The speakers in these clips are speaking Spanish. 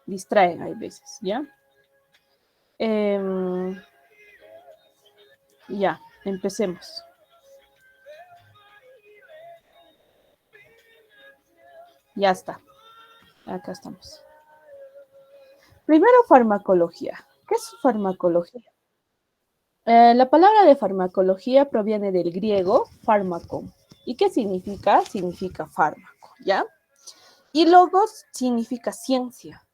distraen hay veces, ¿ya? Ya, empecemos. Ya está, acá estamos. Primero, farmacología. ¿Qué es farmacología? La palabra de farmacología proviene del griego fármaco. ¿Y qué significa? Significa fármaco, ¿ya? Y logos significa ciencia.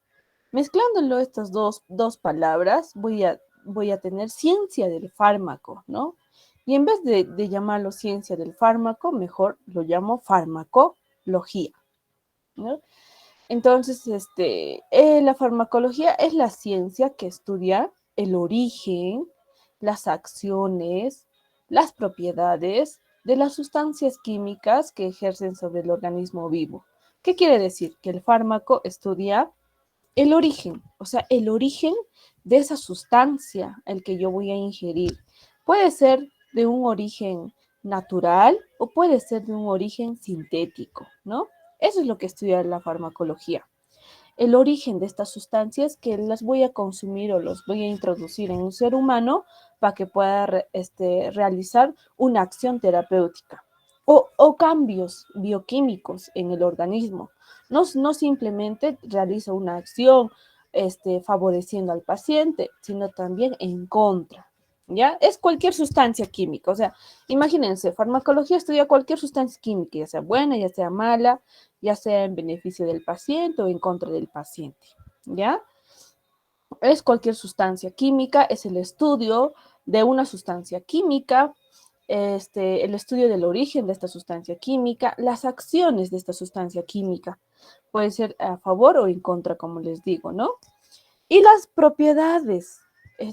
Mezclándolo estas dos palabras, voy a tener ciencia del fármaco, ¿no? Y en vez de llamarlo ciencia del fármaco, mejor lo llamo farmacología, ¿no? Entonces, la farmacología es la ciencia que estudia el origen, las acciones, las propiedades de las sustancias químicas que ejercen sobre el organismo vivo. ¿Qué quiere decir? Que el fármaco estudia el origen, o sea, el origen de esa sustancia, el que yo voy a ingerir. Puede ser de un origen natural o puede ser de un origen sintético, ¿no? Eso es lo que estudia la farmacología. El origen de estas sustancias que las voy a consumir o los voy a introducir en un ser humano para que pueda realizar una acción terapéutica o cambios bioquímicos en el organismo. No simplemente realiza una acción favoreciendo al paciente, sino también en contra. ¿Ya? Es cualquier sustancia química. O sea, imagínense, farmacología estudia cualquier sustancia química, ya sea buena, ya sea mala, ya sea en beneficio del paciente o en contra del paciente. ¿Ya? Es cualquier sustancia química, es el estudio de una sustancia química, el estudio del origen de esta sustancia química, las acciones de esta sustancia química. Puede ser a favor o en contra, como les digo, ¿no? Y las propiedades,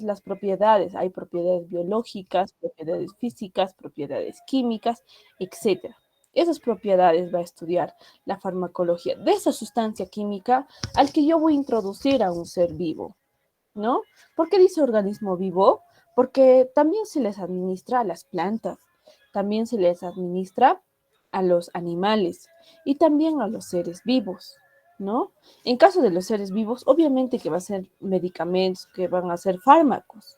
las propiedades, hay propiedades biológicas, propiedades físicas, propiedades químicas, etcétera. Esas propiedades va a estudiar la farmacología de esa sustancia química al que yo voy a introducir a un ser vivo, ¿no? ¿Por qué dice organismo vivo? Porque también se les administra a las plantas, también se les administra a los animales y también a los seres vivos, ¿no? En caso de los seres vivos, obviamente que va a ser medicamentos, que van a ser fármacos,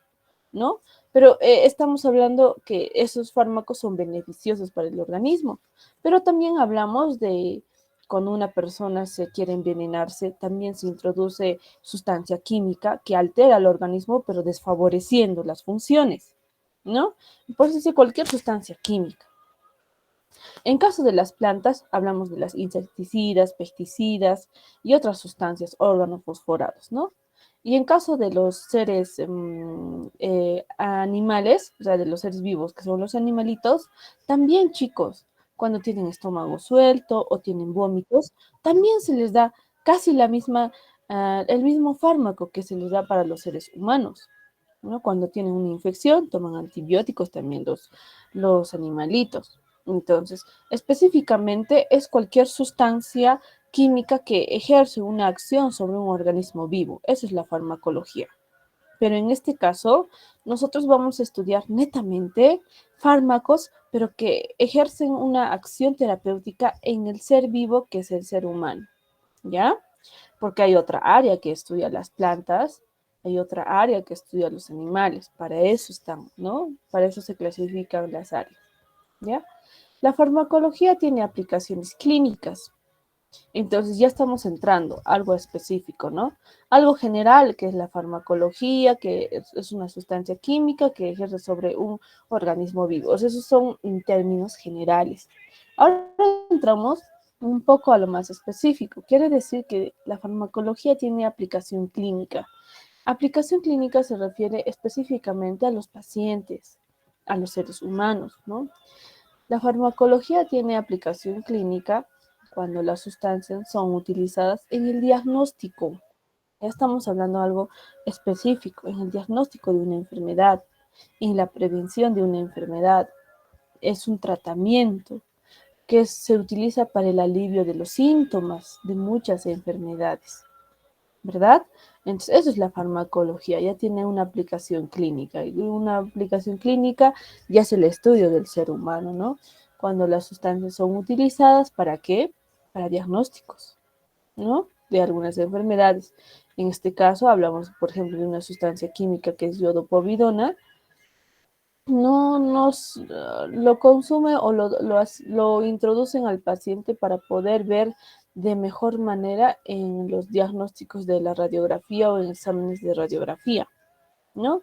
¿no? Pero estamos hablando que esos fármacos son beneficiosos para el organismo, pero también hablamos de cuando una persona se quiere envenenarse, también se introduce sustancia química que altera al organismo, pero desfavoreciendo las funciones, ¿no? Por eso dice cualquier sustancia química. En caso de las plantas, hablamos de las insecticidas, pesticidas y otras sustancias organofosforados, ¿no? Y en caso de los seres animales, o sea, de los seres vivos, que son los animalitos, también chicos, cuando tienen estómago suelto o tienen vómitos, también se les da casi el mismo fármaco que se les da para los seres humanos, ¿no? Cuando tienen una infección, toman antibióticos también los animalitos. Entonces, específicamente es cualquier sustancia química que ejerce una acción sobre un organismo vivo. Esa es la farmacología. Pero en este caso, nosotros vamos a estudiar netamente fármacos, pero que ejercen una acción terapéutica en el ser vivo que es el ser humano, ¿ya? Porque hay otra área que estudia las plantas, hay otra área que estudia los animales. Para eso están, ¿no? Para eso se clasifican las áreas, ¿ya? La farmacología tiene aplicaciones clínicas, entonces ya estamos entrando a algo específico, ¿no? Algo general, que es la farmacología, que es una sustancia química que ejerce sobre un organismo vivo. O sea, esos son términos generales. Ahora entramos un poco a lo más específico. Quiere decir que la farmacología tiene aplicación clínica. Aplicación clínica se refiere específicamente a los pacientes, a los seres humanos, ¿no? La farmacología tiene aplicación clínica cuando las sustancias son utilizadas en el diagnóstico. Ya estamos hablando de algo específico, en el diagnóstico de una enfermedad, en la prevención de una enfermedad. Es un tratamiento que se utiliza para el alivio de los síntomas de muchas enfermedades, ¿verdad? Entonces, eso es la farmacología, ya tiene una aplicación clínica. Y una aplicación clínica ya es el estudio del ser humano, ¿no? Cuando las sustancias son utilizadas, ¿para qué? Para diagnósticos, ¿no? de algunas enfermedades. En este caso hablamos, por ejemplo, de una sustancia química que es iodopovidona. No nos lo consume o lo introducen al paciente para poder ver de mejor manera en los diagnósticos de la radiografía o en exámenes de radiografía, ¿no?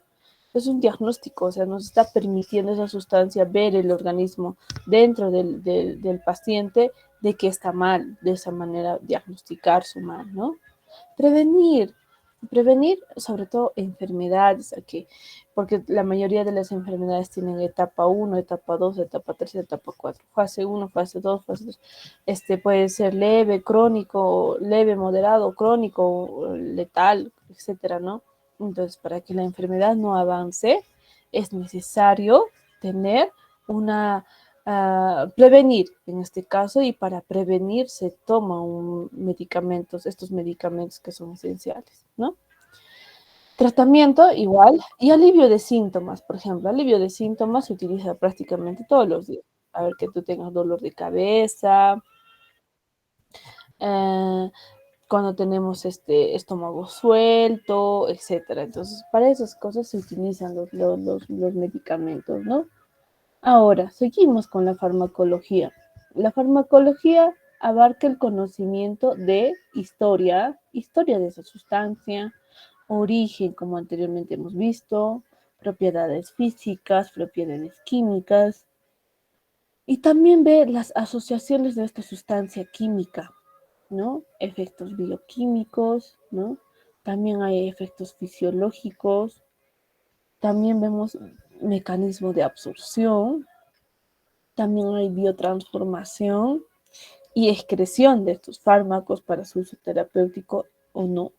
Es un diagnóstico, o sea, nos está permitiendo esa sustancia ver el organismo dentro del paciente de que está mal, de esa manera diagnosticar su mal, ¿no? Prevenir, prevenir sobre todo enfermedades, aquí, porque la mayoría de las enfermedades tienen etapa 1, etapa 2, etapa 3, etapa 4, fase 1, fase 2, fase 3. Puede ser leve, crónico, leve, moderado, crónico, letal, etcétera, ¿no? Entonces, para que la enfermedad no avance, es necesario tener una prevenir en este caso, y para prevenir se toma medicamentos, estos medicamentos que son esenciales, ¿no? Tratamiento igual, y alivio de síntomas, por ejemplo, alivio de síntomas se utiliza prácticamente todos los días. A ver, que tú tengas dolor de cabeza, eh, cuando tenemos este estómago suelto, etcétera. Entonces, para esas cosas se utilizan los medicamentos, ¿no? Ahora, seguimos con la farmacología. La farmacología abarca el conocimiento de historia, historia de esa sustancia, origen, como anteriormente hemos visto, propiedades físicas, propiedades químicas, y también ve las asociaciones de esta sustancia química, ¿no? Efectos bioquímicos, ¿no? También hay efectos fisiológicos, también vemos mecanismo de absorción, también hay biotransformación y excreción de estos fármacos para su uso terapéutico o no.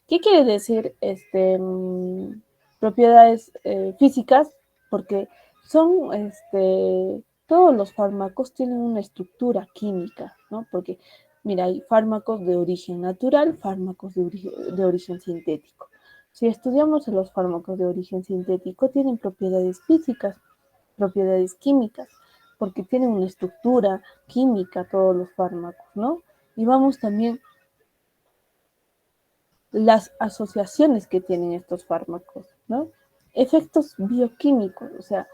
¿Qué quiere decir propiedades físicas? Porque son, todos los fármacos tienen una estructura química, ¿no? Porque, mira, hay fármacos de origen natural, fármacos de origen sintético. Si estudiamos los fármacos de origen sintético, tienen propiedades físicas, propiedades químicas, porque tienen una estructura química todos los fármacos, ¿no? Y vamos también las asociaciones que tienen estos fármacos, ¿no? Efectos bioquímicos, o sea,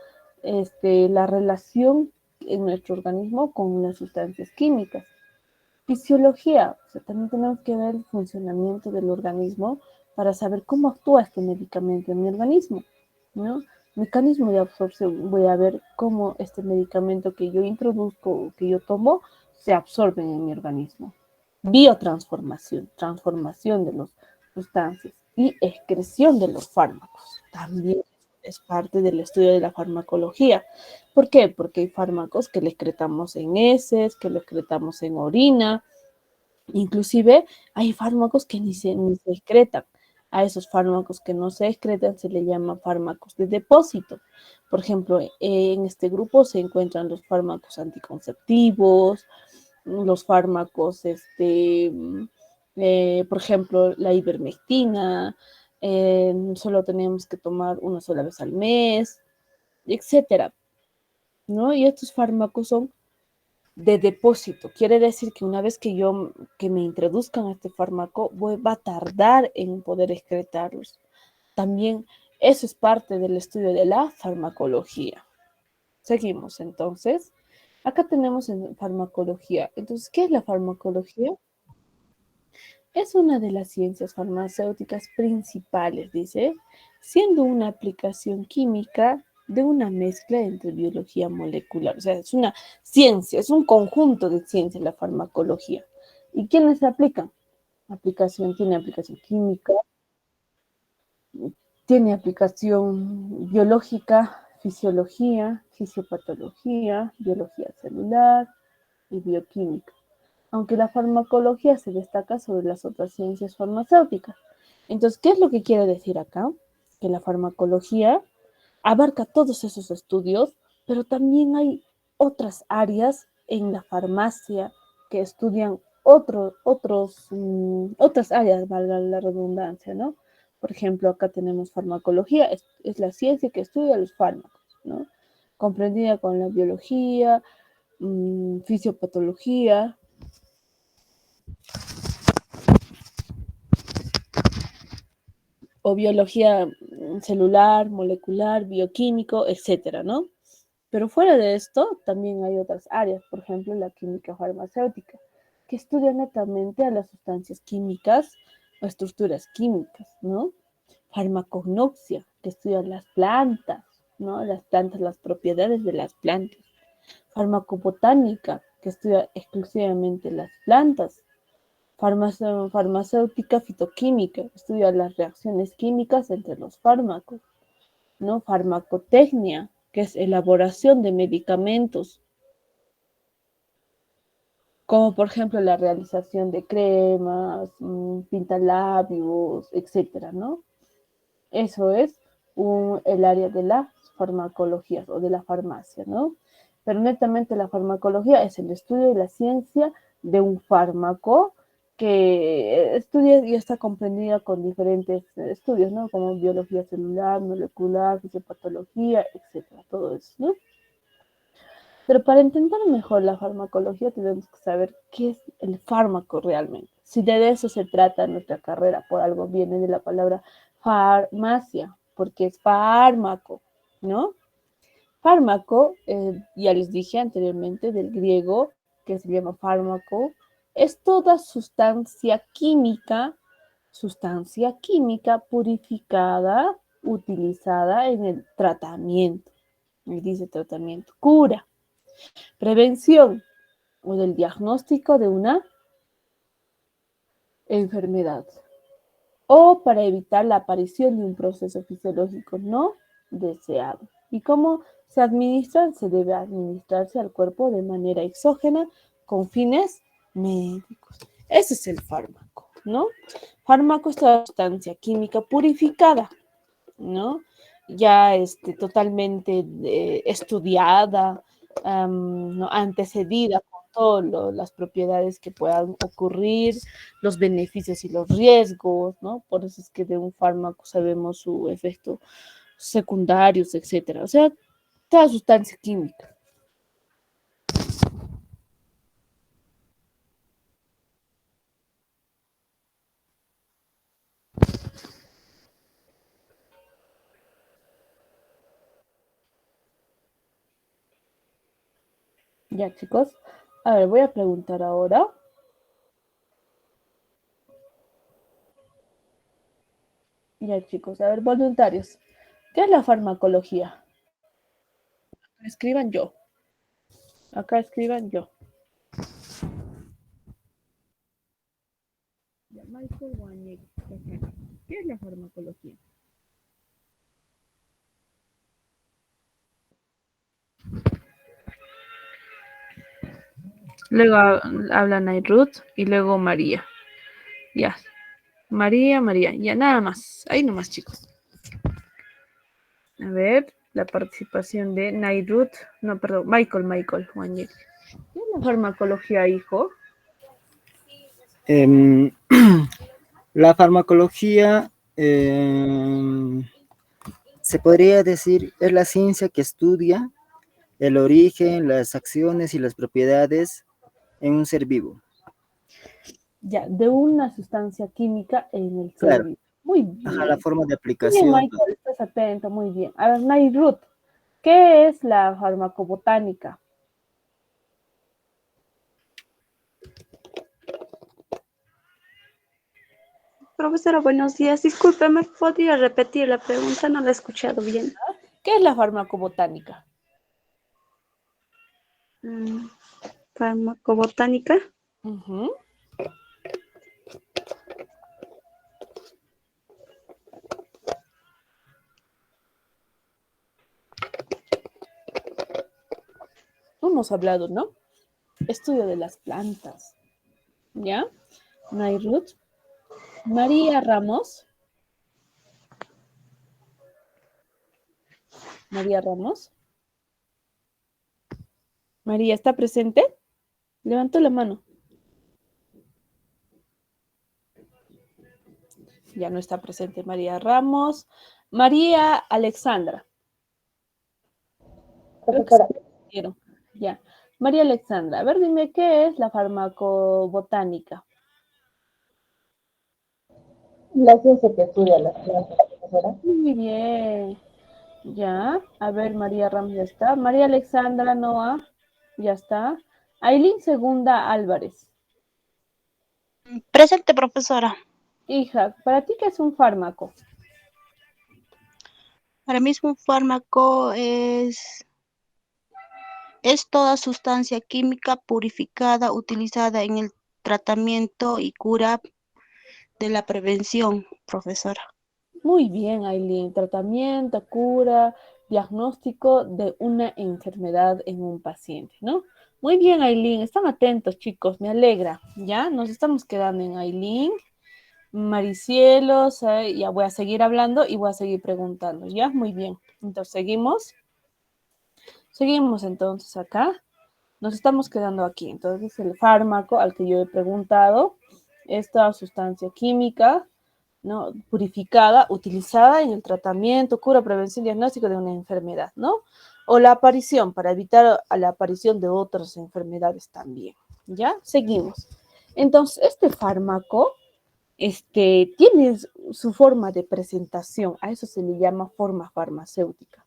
la relación en nuestro organismo con las sustancias químicas. Fisiología, o sea, también tenemos que ver el funcionamiento del organismo para saber cómo actúa este medicamento en mi organismo, ¿no? Mecanismo de absorción, voy a ver cómo este medicamento que yo introduzco o que yo tomo se absorbe en mi organismo. Biotransformación, transformación de las sustancias y excreción de los fármacos. También es parte del estudio de la farmacología. ¿Por qué? Porque hay fármacos que le excretamos en heces, que le excretamos en orina, inclusive hay fármacos que ni se excretan. A esos fármacos que no se excretan se le llama fármacos de depósito. Por ejemplo, en este grupo se encuentran los fármacos anticonceptivos, los fármacos, por ejemplo, la ivermectina, solo tenemos que tomar una sola vez al mes, etcétera, ¿no? Y estos fármacos son de depósito. Quiere decir que una vez que me introduzcan este fármaco, va a tardar en poder excretarlos. También eso es parte del estudio de la farmacología. Seguimos entonces. Acá tenemos en farmacología. Entonces, ¿qué es la farmacología? Es una de las ciencias farmacéuticas principales, dice, siendo una aplicación química de una mezcla entre biología molecular. O sea, es una ciencia, es un conjunto de ciencias la farmacología. ¿Y quiénes se aplican? Tiene aplicación química, tiene aplicación biológica, fisiología, fisiopatología, biología celular y bioquímica, aunque la farmacología se destaca sobre las otras ciencias farmacéuticas. Entonces, ¿qué es lo que quiere decir acá? Que la farmacología abarca todos esos estudios, pero también hay otras áreas en la farmacia que estudian otras áreas, valga la redundancia, ¿no? Por ejemplo, acá tenemos farmacología, es la ciencia que estudia los fármacos, ¿no? Comprendida con la biología, fisiopatología, o biología celular, molecular, bioquímico, etcétera, ¿no? Pero fuera de esto, también hay otras áreas, por ejemplo, la química farmacéutica, que estudia netamente a las sustancias químicas o estructuras químicas, ¿no? Farmacognosia, que estudia las plantas, ¿no? Las plantas, las propiedades de las plantas. Farmacobotánica, que estudia exclusivamente las plantas. Farmacéutica fitoquímica, estudia las reacciones químicas entre los fármacos, ¿no? Farmacotecnia, que es elaboración de medicamentos, como por ejemplo la realización de cremas, pintalabios, etcétera, ¿no? Eso es el área de las farmacologías o de la farmacia, ¿no? Pero netamente la farmacología es el estudio de la ciencia de un fármaco que estudia y está comprendida con diferentes estudios, ¿no? Como biología celular, molecular, fisiopatología, etcétera, todo eso, ¿no? Pero para entender mejor la farmacología tenemos que saber qué es el fármaco realmente. Si de eso se trata nuestra carrera, por algo viene de la palabra farmacia, porque es fármaco, ¿no? Fármaco, ya les dije anteriormente, del griego, que se llama fármaco, es toda sustancia química purificada, utilizada en el tratamiento. Y dice tratamiento, cura, prevención o del diagnóstico de una enfermedad o para evitar la aparición de un proceso fisiológico no deseado. ¿Y cómo se administra? Se debe administrarse al cuerpo de manera exógena con fines médicos. Ese es el fármaco, ¿no? Fármaco es la sustancia química purificada, ¿no? Ya totalmente estudiada, ¿no? Antecedida con todas las propiedades que puedan ocurrir, los beneficios y los riesgos, ¿no? Por eso es que de un fármaco sabemos su efecto secundarios, etcétera. O sea, toda sustancia química. Ya, chicos. A ver, voy a preguntar ahora. Ya, chicos. A ver, voluntarios. ¿Qué es la farmacología? Escriban yo. Acá escriban yo. Ya, Michael Waniek. ¿Qué es la farmacología? Luego habla Nairut y luego María. Ya. María. Ya, nada más. Ahí nomás, chicos. A ver, la participación de Nairut. No, perdón, Michael Waniek. ¿Qué es la farmacología, hijo? La farmacología se podría decir es la ciencia que estudia el origen, las acciones y las propiedades en un ser vivo. Ya, de una sustancia química en el ser Claro, vivo. Muy ajá, la bien. forma de Muy bien, aplicación. Michael, estás atento, muy bien. A ver, Nairut, ¿qué es la farmacobotánica? Profesora, buenos días. Discúlpeme, ¿podría repetir la pregunta? No la he escuchado bien. ¿Qué es la farmacobotánica? Mm, Farmacobotánica. Ujú. Hemos hablado, ¿no? Estudio de las plantas, ¿ya? Nairut. María Ramos. María Ramos. María, ¿está presente? Levantó la mano. Ya no está presente María Ramos. María Alexandra. Creo que se Profesora, perdieron. Ya. María Alexandra, a ver, dime, ¿qué es la farmacobotánica? La ciencia que estudia las plantas, profesora. Muy bien. Ya. A ver, María Ramos ya está. María Alexandra Noa ya está. Ailín Segunda Álvarez. Presente, profesora. Hija, ¿para ti qué es un fármaco? Ahora mismo un fármaco es toda sustancia química purificada utilizada en el tratamiento y cura de la prevención, profesora. Muy bien, Ailín. Tratamiento, cura, diagnóstico de una enfermedad en un paciente, ¿no? Muy bien, Ailín. Están atentos, chicos. Me alegra. Ya nos estamos quedando en Ailín. Maricielos, ya voy a seguir hablando y voy a seguir preguntando, ¿ya? Muy bien. Entonces, seguimos. Seguimos entonces acá. Nos estamos quedando aquí. Entonces, el fármaco al que yo he preguntado, esta sustancia química, ¿no? Purificada, utilizada en el tratamiento, cura, prevención, diagnóstico de una enfermedad, ¿no? O la aparición, para evitar a la aparición de otras enfermedades también, ¿ya? Seguimos. Entonces, este fármaco tiene su forma de presentación, a eso se le llama forma farmacéutica.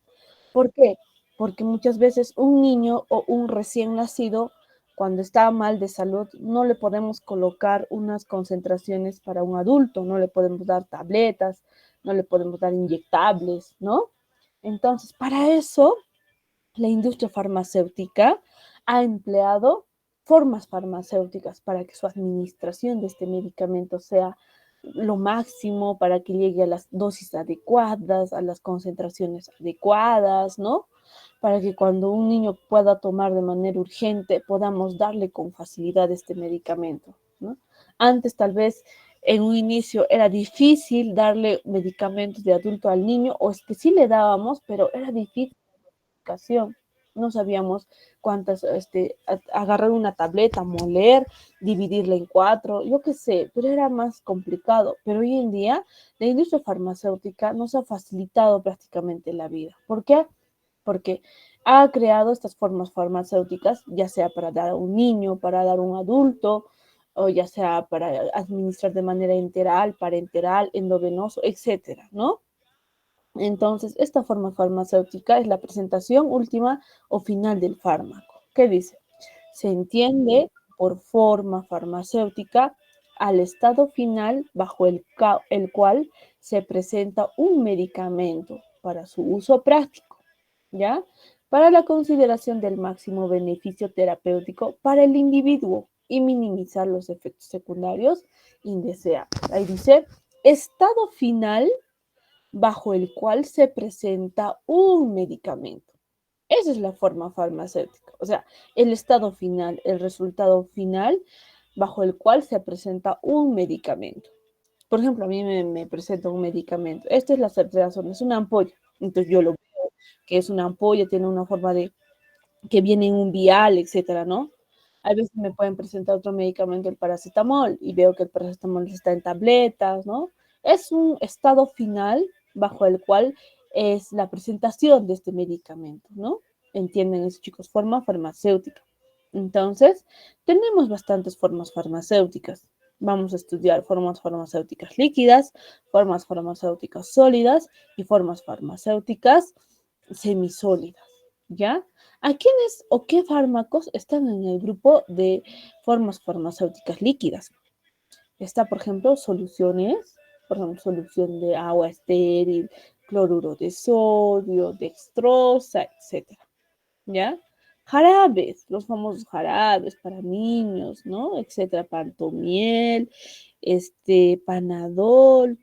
¿Por qué? Porque muchas veces un niño o un recién nacido, cuando está mal de salud, no le podemos colocar unas concentraciones para un adulto, no le podemos dar tabletas, no le podemos dar inyectables, ¿no? Entonces, para eso, la industria farmacéutica ha empleado formas farmacéuticas para que su administración de este medicamento sea lo máximo, para que llegue a las dosis adecuadas, a las concentraciones adecuadas, ¿no? Para que cuando un niño pueda tomar de manera urgente, podamos darle con facilidad este medicamento, ¿no? Antes tal vez en un inicio era difícil darle medicamentos de adulto al niño, o es que sí le dábamos, pero era difícil ocasión. No sabíamos cuántas, agarrar una tableta, moler, dividirla en cuatro, yo qué sé, pero era más complicado. Pero hoy en día la industria farmacéutica nos ha facilitado prácticamente la vida. ¿Por qué? Porque ha creado estas formas farmacéuticas, ya sea para dar a un niño, para dar a un adulto, o ya sea para administrar de manera enteral, parenteral, endovenoso, etcétera, ¿no? Entonces, esta forma farmacéutica es la presentación última o final del fármaco. ¿Qué dice? Se entiende por forma farmacéutica al estado final bajo el cual se presenta un medicamento para su uso práctico, ¿ya? Para la consideración del máximo beneficio terapéutico para el individuo y minimizar los efectos secundarios indeseables. Ahí dice, estado final bajo el cual se presenta un medicamento. Esa es la forma farmacéutica, o sea, el estado final, el resultado final bajo el cual se presenta un medicamento. Por ejemplo, a mí me presenta un medicamento. Esta es la ceftriaxona, es una ampolla. Entonces yo lo veo que es una ampolla, tiene una forma de que viene en un vial, etcétera, ¿no? A veces me pueden presentar otro medicamento, el paracetamol, y veo que el paracetamol está en tabletas, ¿no? Es un estado final bajo el cual es la presentación de este medicamento, ¿no? Entienden eso, chicos, forma farmacéutica. Entonces, tenemos bastantes formas farmacéuticas. Vamos a estudiar formas farmacéuticas líquidas, formas farmacéuticas sólidas y formas farmacéuticas semisólidas, ¿ya? ¿A quiénes o qué fármacos están en el grupo de formas farmacéuticas líquidas? Está, por ejemplo, soluciones, por ejemplo, solución de agua estéril, cloruro de sodio, dextrosa, etcétera, ¿ya? Jarabes, los famosos jarabes para niños, ¿no? Etcétera, pantomiel, panadol,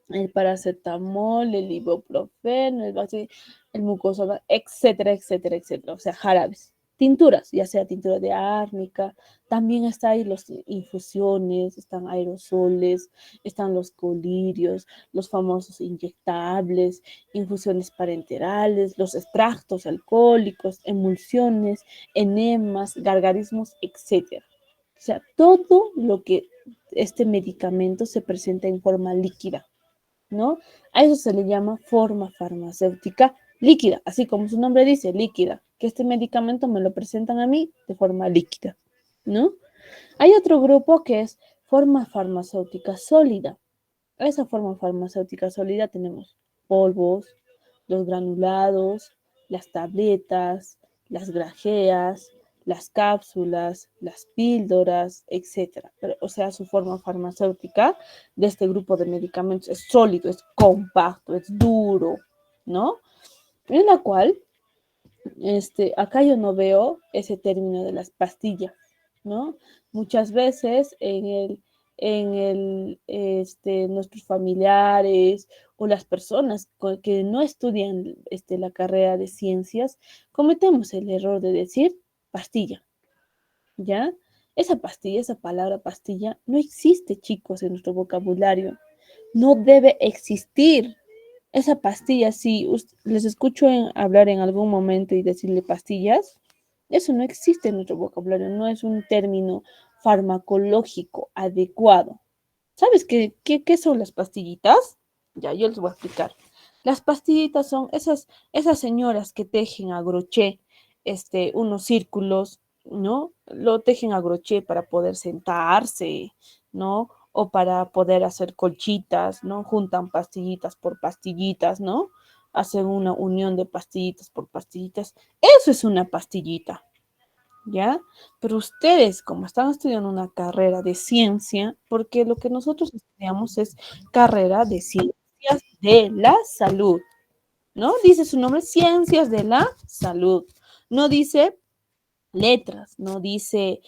el paracetamol, el ibuprofeno, el mucosolvan, etcétera, etcétera, etcétera. O sea, jarabes. Tinturas, ya sea tintura de árnica, también está ahí las infusiones, están aerosoles, están los colirios, los famosos inyectables, infusiones parenterales, los extractos alcohólicos, emulsiones, enemas, gargarismos, etcétera. O sea, todo lo que este medicamento se presenta en forma líquida, ¿no? A eso se le llama forma farmacéutica líquida, así como su nombre dice, líquida, que este medicamento me lo presentan a mí de forma líquida, ¿no? Hay otro grupo que es forma farmacéutica sólida. esa forma farmacéutica sólida tenemos polvos, los granulados, las tabletas, las grajeas, las cápsulas, las píldoras, etcétera. Pero, o sea, su forma farmacéutica de este grupo de medicamentos es sólido, es compacto, es duro, ¿no? En la cual, acá yo no veo ese término de las pastillas, ¿no? Muchas veces nuestros familiares o las personas que no estudian la carrera de ciencias, cometemos el error de decir pastilla, ¿ya? Esa pastilla, esa palabra pastilla, no existe, chicos, en nuestro vocabulario. No debe existir. Esa pastilla, si les escucho hablar en algún momento y decirle pastillas, eso no existe en nuestro vocabulario, no es un término farmacológico adecuado. ¿Sabes qué son las pastillitas? Ya, yo les voy a explicar. Las pastillitas son esas señoras que tejen a crochet unos círculos, ¿no? Lo tejen a crochet para poder sentarse, ¿no? O para poder hacer colchitas, ¿no? Juntan pastillitas por pastillitas, ¿no? Hacen una unión de pastillitas por pastillitas. Eso es una pastillita, ¿ya? Pero ustedes, como están estudiando una carrera de ciencia, porque lo que nosotros estudiamos es carrera de ciencias de la salud, ¿no? Dice su nombre, ciencias de la salud. No dice letras, no dice,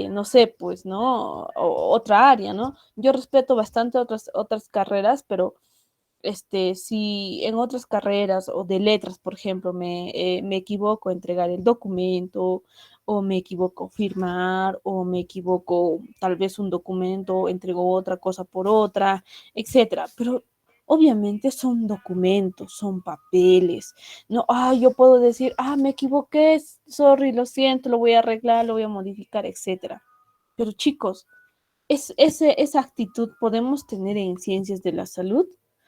no sé, pues, ¿no? Otra área, ¿no? Yo respeto bastante otras carreras, pero si en otras carreras o de letras, por ejemplo, me equivoco a entregar el documento o me equivoco a firmar o me equivoco tal vez un documento, entrego otra cosa por otra, etcétera. Pero obviamente son documentos, son papeles. No, yo puedo decir, me equivoqué, sorry, lo siento, lo voy a arreglar, lo voy a modificar, etcétera. Pero chicos, esa actitud podemos tener en ciencias de la salud.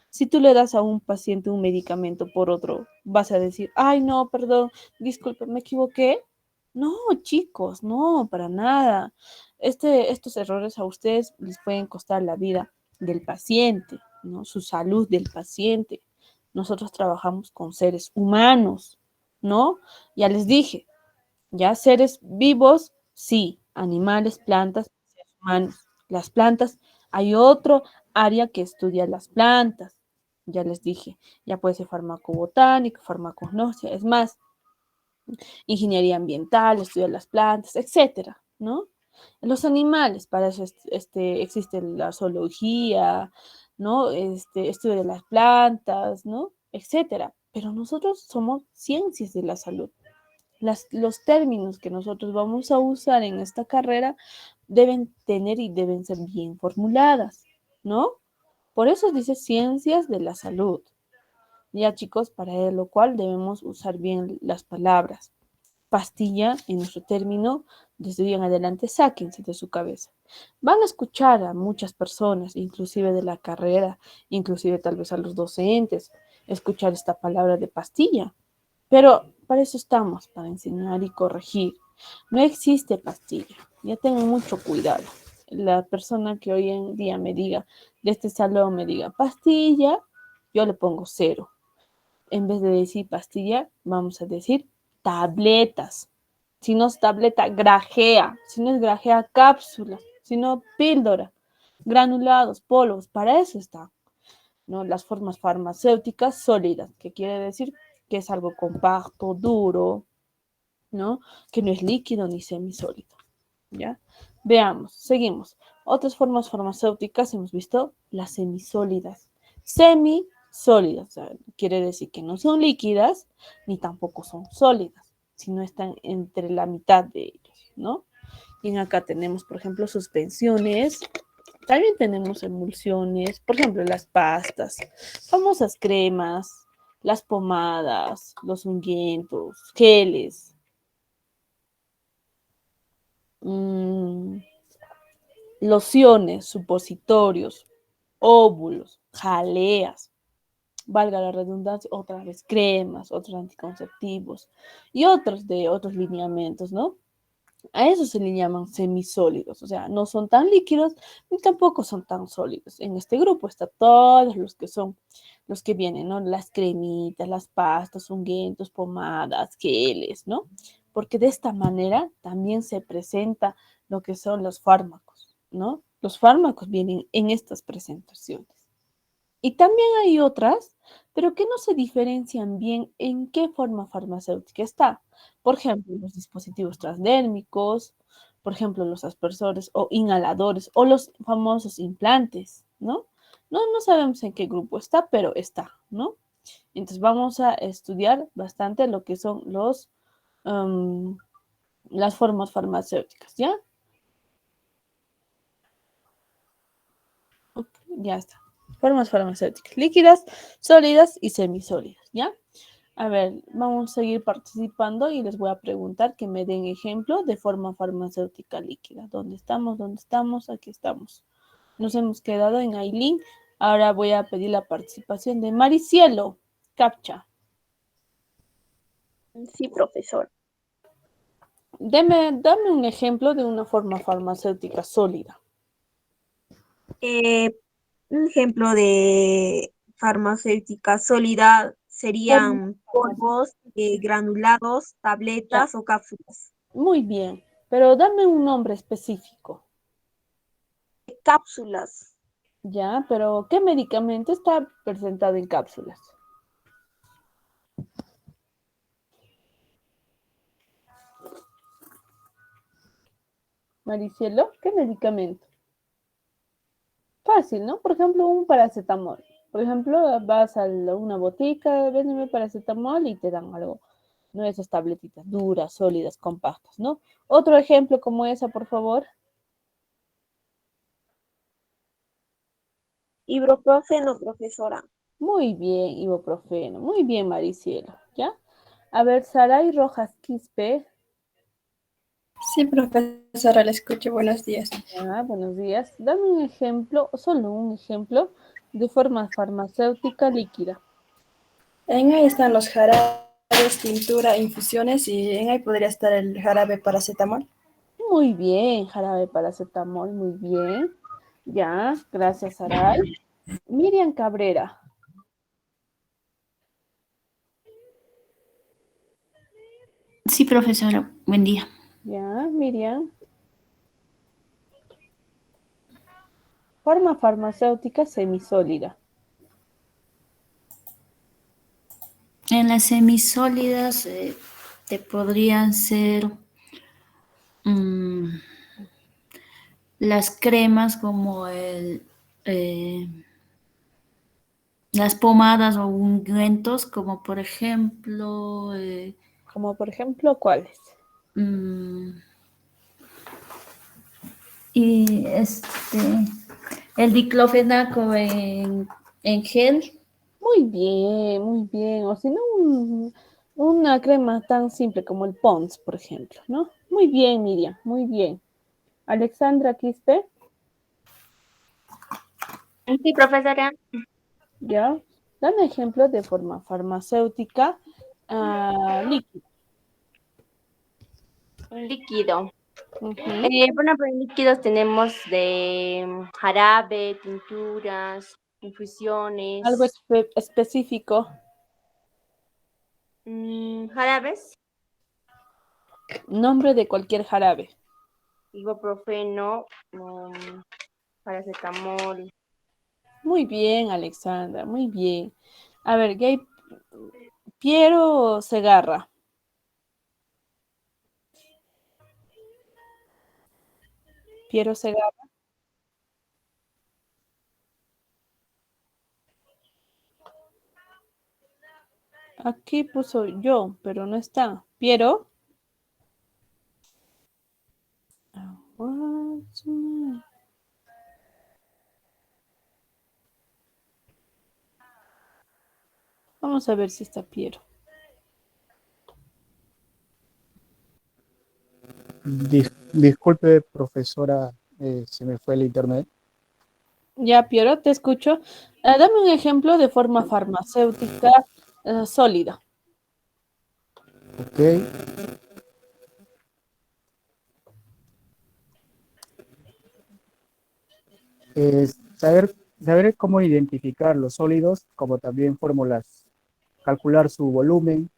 Si tú le das a un paciente un medicamento por otro, vas a decir, ay, no, perdón, disculpe, me equivoqué. No, chicos, no, para nada. Estos errores a ustedes les pueden costar la vida del paciente, ¿no? Su salud del paciente. Nosotros trabajamos con seres humanos, ¿no? Ya les dije, ya seres vivos, sí, animales, plantas, seres humanos. Las plantas, hay otro área que estudia las plantas. Ya les dije, ya puede ser farmacobotánica, farmacognosia, es más, ingeniería ambiental, estudia las plantas, etcétera, ¿no? Los animales, para eso existe la zoología, ¿no? Estudio de las plantas, ¿no? Etcétera. Pero nosotros somos ciencias de la salud. Los términos que nosotros vamos a usar en esta carrera deben tener y deben ser bien formuladas, ¿no? Por eso dice ciencias de la salud. Ya, chicos, para lo cual debemos usar bien las palabras. Pastilla, en nuestro término, desde hoy en adelante, sáquense de su cabeza. Van a escuchar a muchas personas, inclusive de la carrera, inclusive tal vez a los docentes, escuchar esta palabra de pastilla. Pero para eso estamos, para enseñar y corregir. No existe pastilla. Ya tengan mucho cuidado. La persona que hoy en día me diga, de este salón me diga pastilla, yo le pongo 0. En vez de decir pastilla, vamos a decir tabletas. Si no es tableta, grajea. Si no es grajea, cápsula. Si no, píldora. Granulados, polvos. Para eso está, ¿no? Las formas farmacéuticas sólidas, que quiere decir que es algo compacto, duro, ¿no? Que no es líquido ni semisólido, ¿ya? Veamos, seguimos. Otras formas farmacéuticas hemos visto las semisólidas. Semisólidas, o sea, quiere decir que no son líquidas ni tampoco son sólidas, sino están entre la mitad de ellos, ¿no? Y acá tenemos, por ejemplo, suspensiones. También tenemos emulsiones, por ejemplo, las pastas, famosas cremas, las pomadas, los ungüentos, geles, lociones, supositorios, óvulos, jaleas, valga la redundancia, otra vez cremas, otros anticonceptivos y otros de otros lineamientos, ¿no? A eso se le llaman semisólidos, o sea, no son tan líquidos ni tampoco son tan sólidos. En este grupo están todos los que son, los que vienen, ¿no? Las cremitas, las pastas, ungüentos, pomadas, geles, ¿no? Porque de esta manera también se presenta lo que son los fármacos, ¿no? Los fármacos vienen en estas presentaciones. Y también hay otras, pero que no se diferencian bien en qué forma farmacéutica está. Por ejemplo, los dispositivos transdérmicos, por ejemplo, los aspersores o inhaladores o los famosos implantes, ¿no? No sabemos en qué grupo está, pero está, ¿no? Entonces vamos a estudiar bastante lo que son las formas farmacéuticas, ¿ya? Ok, ya está. Formas farmacéuticas, líquidas, sólidas y semisólidas, ¿ya? A ver, vamos a seguir participando y les voy a preguntar que me den ejemplo de forma farmacéutica líquida. ¿Dónde estamos? ¿Dónde estamos? Aquí estamos. Nos hemos quedado en Ailín. Ahora voy a pedir la participación de Maricielo. Captcha. Sí, profesor. Dame un ejemplo de una forma farmacéutica sólida. Un ejemplo de farmacéutica sólida serían polvos, granulados, Ya, tabletas o cápsulas. muy bien, pero dame un nombre específico. Cápsulas. Ya, pero ¿qué medicamento está presentado en cápsulas? Maricielo, ¿qué medicamento? Fácil, ¿no? Por ejemplo, un paracetamol. Por ejemplo, vas a una botica, véndeme paracetamol y te dan algo, ¿no? Esas tabletitas duras, sólidas, compactas, ¿no? Otro ejemplo como esa, por favor. Ibuprofeno, profesora. Muy bien, ibuprofeno. Muy bien, Maricielo, ¿ya? A ver, Saray Rojas Quispe. Sí, profesora, la escucho. Buenos días. Ya, buenos días. Dame un ejemplo, solo un ejemplo, de forma farmacéutica líquida. En ahí están los jarabes, tintura, infusiones y en ahí podría estar el jarabe paracetamol. Muy bien, jarabe paracetamol, muy bien. Ya, gracias, Saray. Miriam Cabrera. Sí, profesora, buen día. Ya, Miriam. Forma farmacéutica semisólida. En las semisólidas te podrían ser las cremas como las pomadas o ungüentos, como por ejemplo Como por ejemplo, ¿cuáles? y el diclofenaco en gel. Muy bien, muy bien. O si no, una crema tan simple como el Pond's, por ejemplo, ¿no? Muy bien, Miriam, muy bien. Alexandra Quispe, Sí, profesora. ¿ya? Dame ejemplo de forma farmacéutica líquida. Un líquido. Ujú. Bueno, pues líquidos tenemos de jarabe, tinturas, infusiones. Algo específico. Jarabes, Nombre de cualquier jarabe. ibuprofeno, paracetamol. Muy bien, Alexandra, muy bien. A ver, ¿qué hay? Piero Segarra. Piero Segarra. Aquí puso yo, pero no está. Piero. Vamos a ver si está Piero. Disculpe, profesora, se me fue el internet. Ya, Piero, te escucho. Dame un ejemplo de forma farmacéutica sólida. Ok. saber cómo identificar los sólidos, como también fórmulas, calcular su volumen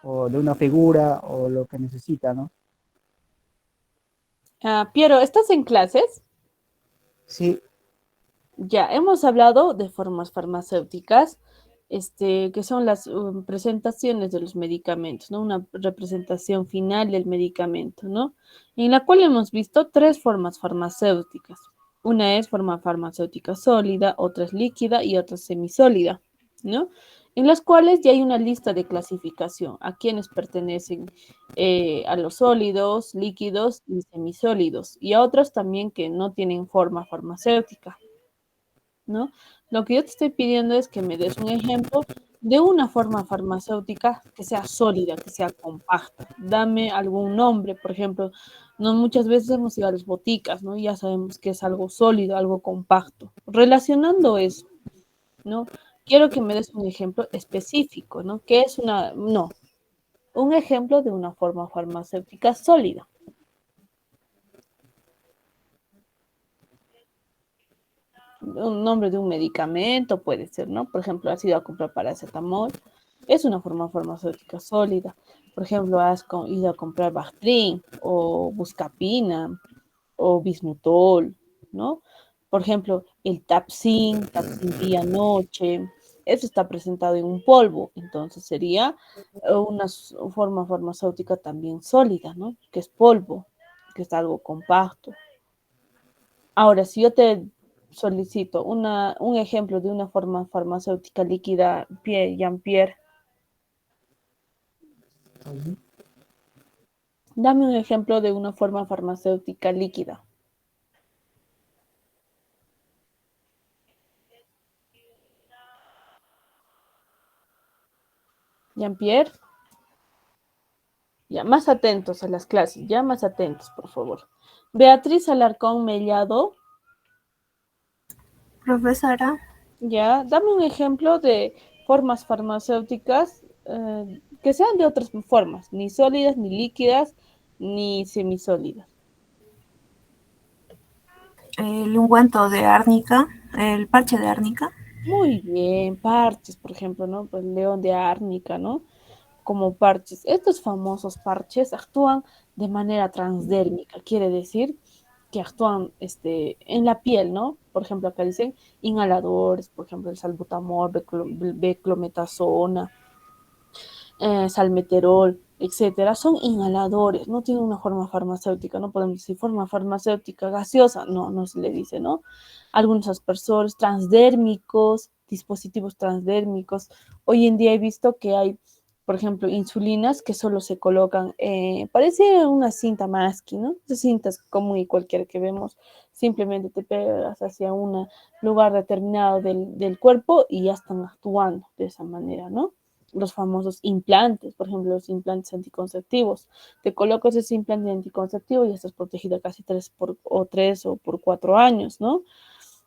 o de una figura o lo que necesita, ¿no? Piero, ¿estás en clases? Sí, Ya, hemos hablado de formas farmacéuticas, que son las presentaciones de los medicamentos, ¿no? Una representación final del medicamento, ¿no? En la cual hemos visto tres formas farmacéuticas. Una es forma farmacéutica sólida, otra es líquida y otra es semisólida, ¿no? En las cuales ya hay una lista de clasificación a quienes pertenecen a los sólidos, líquidos y semisólidos, y a otros también que no tienen forma farmacéutica, ¿no? Lo que yo te estoy pidiendo es que me des un ejemplo de una forma farmacéutica que sea sólida, que sea compacta. Dame algún nombre, por ejemplo, no muchas veces hemos ido a las boticas, ¿no? Ya sabemos que es algo sólido, algo compacto. Relacionando eso, ¿no? Quiero que me des un ejemplo específico, ¿no? ¿Qué es un ejemplo de una forma farmacéutica sólida? Un nombre de un medicamento puede ser, ¿no? Por ejemplo, has ido a comprar paracetamol, es una forma farmacéutica sólida. Por ejemplo, ido a comprar Bactrim o Buscapina o Bismutol, ¿no? Por ejemplo, el Tapsin día noche, eso está presentado en un polvo, entonces sería una forma farmacéutica también sólida, ¿no? Que es polvo, que es algo compacto. Ahora, si yo te solicito un ejemplo de una forma farmacéutica líquida, Jean-Pierre, dame un ejemplo de una forma farmacéutica líquida. Jean-Pierre, ya más atentos a las clases, ya más atentos, por favor. Beatriz Alarcón Mellado, Profesora, ya, dame un ejemplo de formas farmacéuticas que sean de otras formas, ni sólidas, ni líquidas, ni semisólidas. el ungüento de árnica, el parche de árnica. Muy bien, parches, por ejemplo, ¿no? Pues león de árnica, ¿no? Como parches. Estos famosos parches actúan de manera transdérmica, quiere decir que actúan en la piel, ¿no? Por ejemplo, acá dicen inhaladores, por ejemplo, el salbutamol, beclometasona, salmeterol, etcétera, son inhaladores, no tienen una forma farmacéutica, no podemos decir forma farmacéutica gaseosa, no, no se le dice, ¿no? Algunos aspersores transdérmicos, dispositivos transdérmicos. Hoy en día he visto que hay, por ejemplo, insulinas que solo se colocan, parece una cinta masking, ¿no? Esas cintas común y cualquiera que vemos, simplemente te pegas hacia un lugar determinado del cuerpo y ya están actuando de esa manera, ¿no? Los famosos implantes, por ejemplo, los implantes anticonceptivos. Te colocas ese implante anticonceptivo y estás protegida casi 3 o por 4 años, ¿no?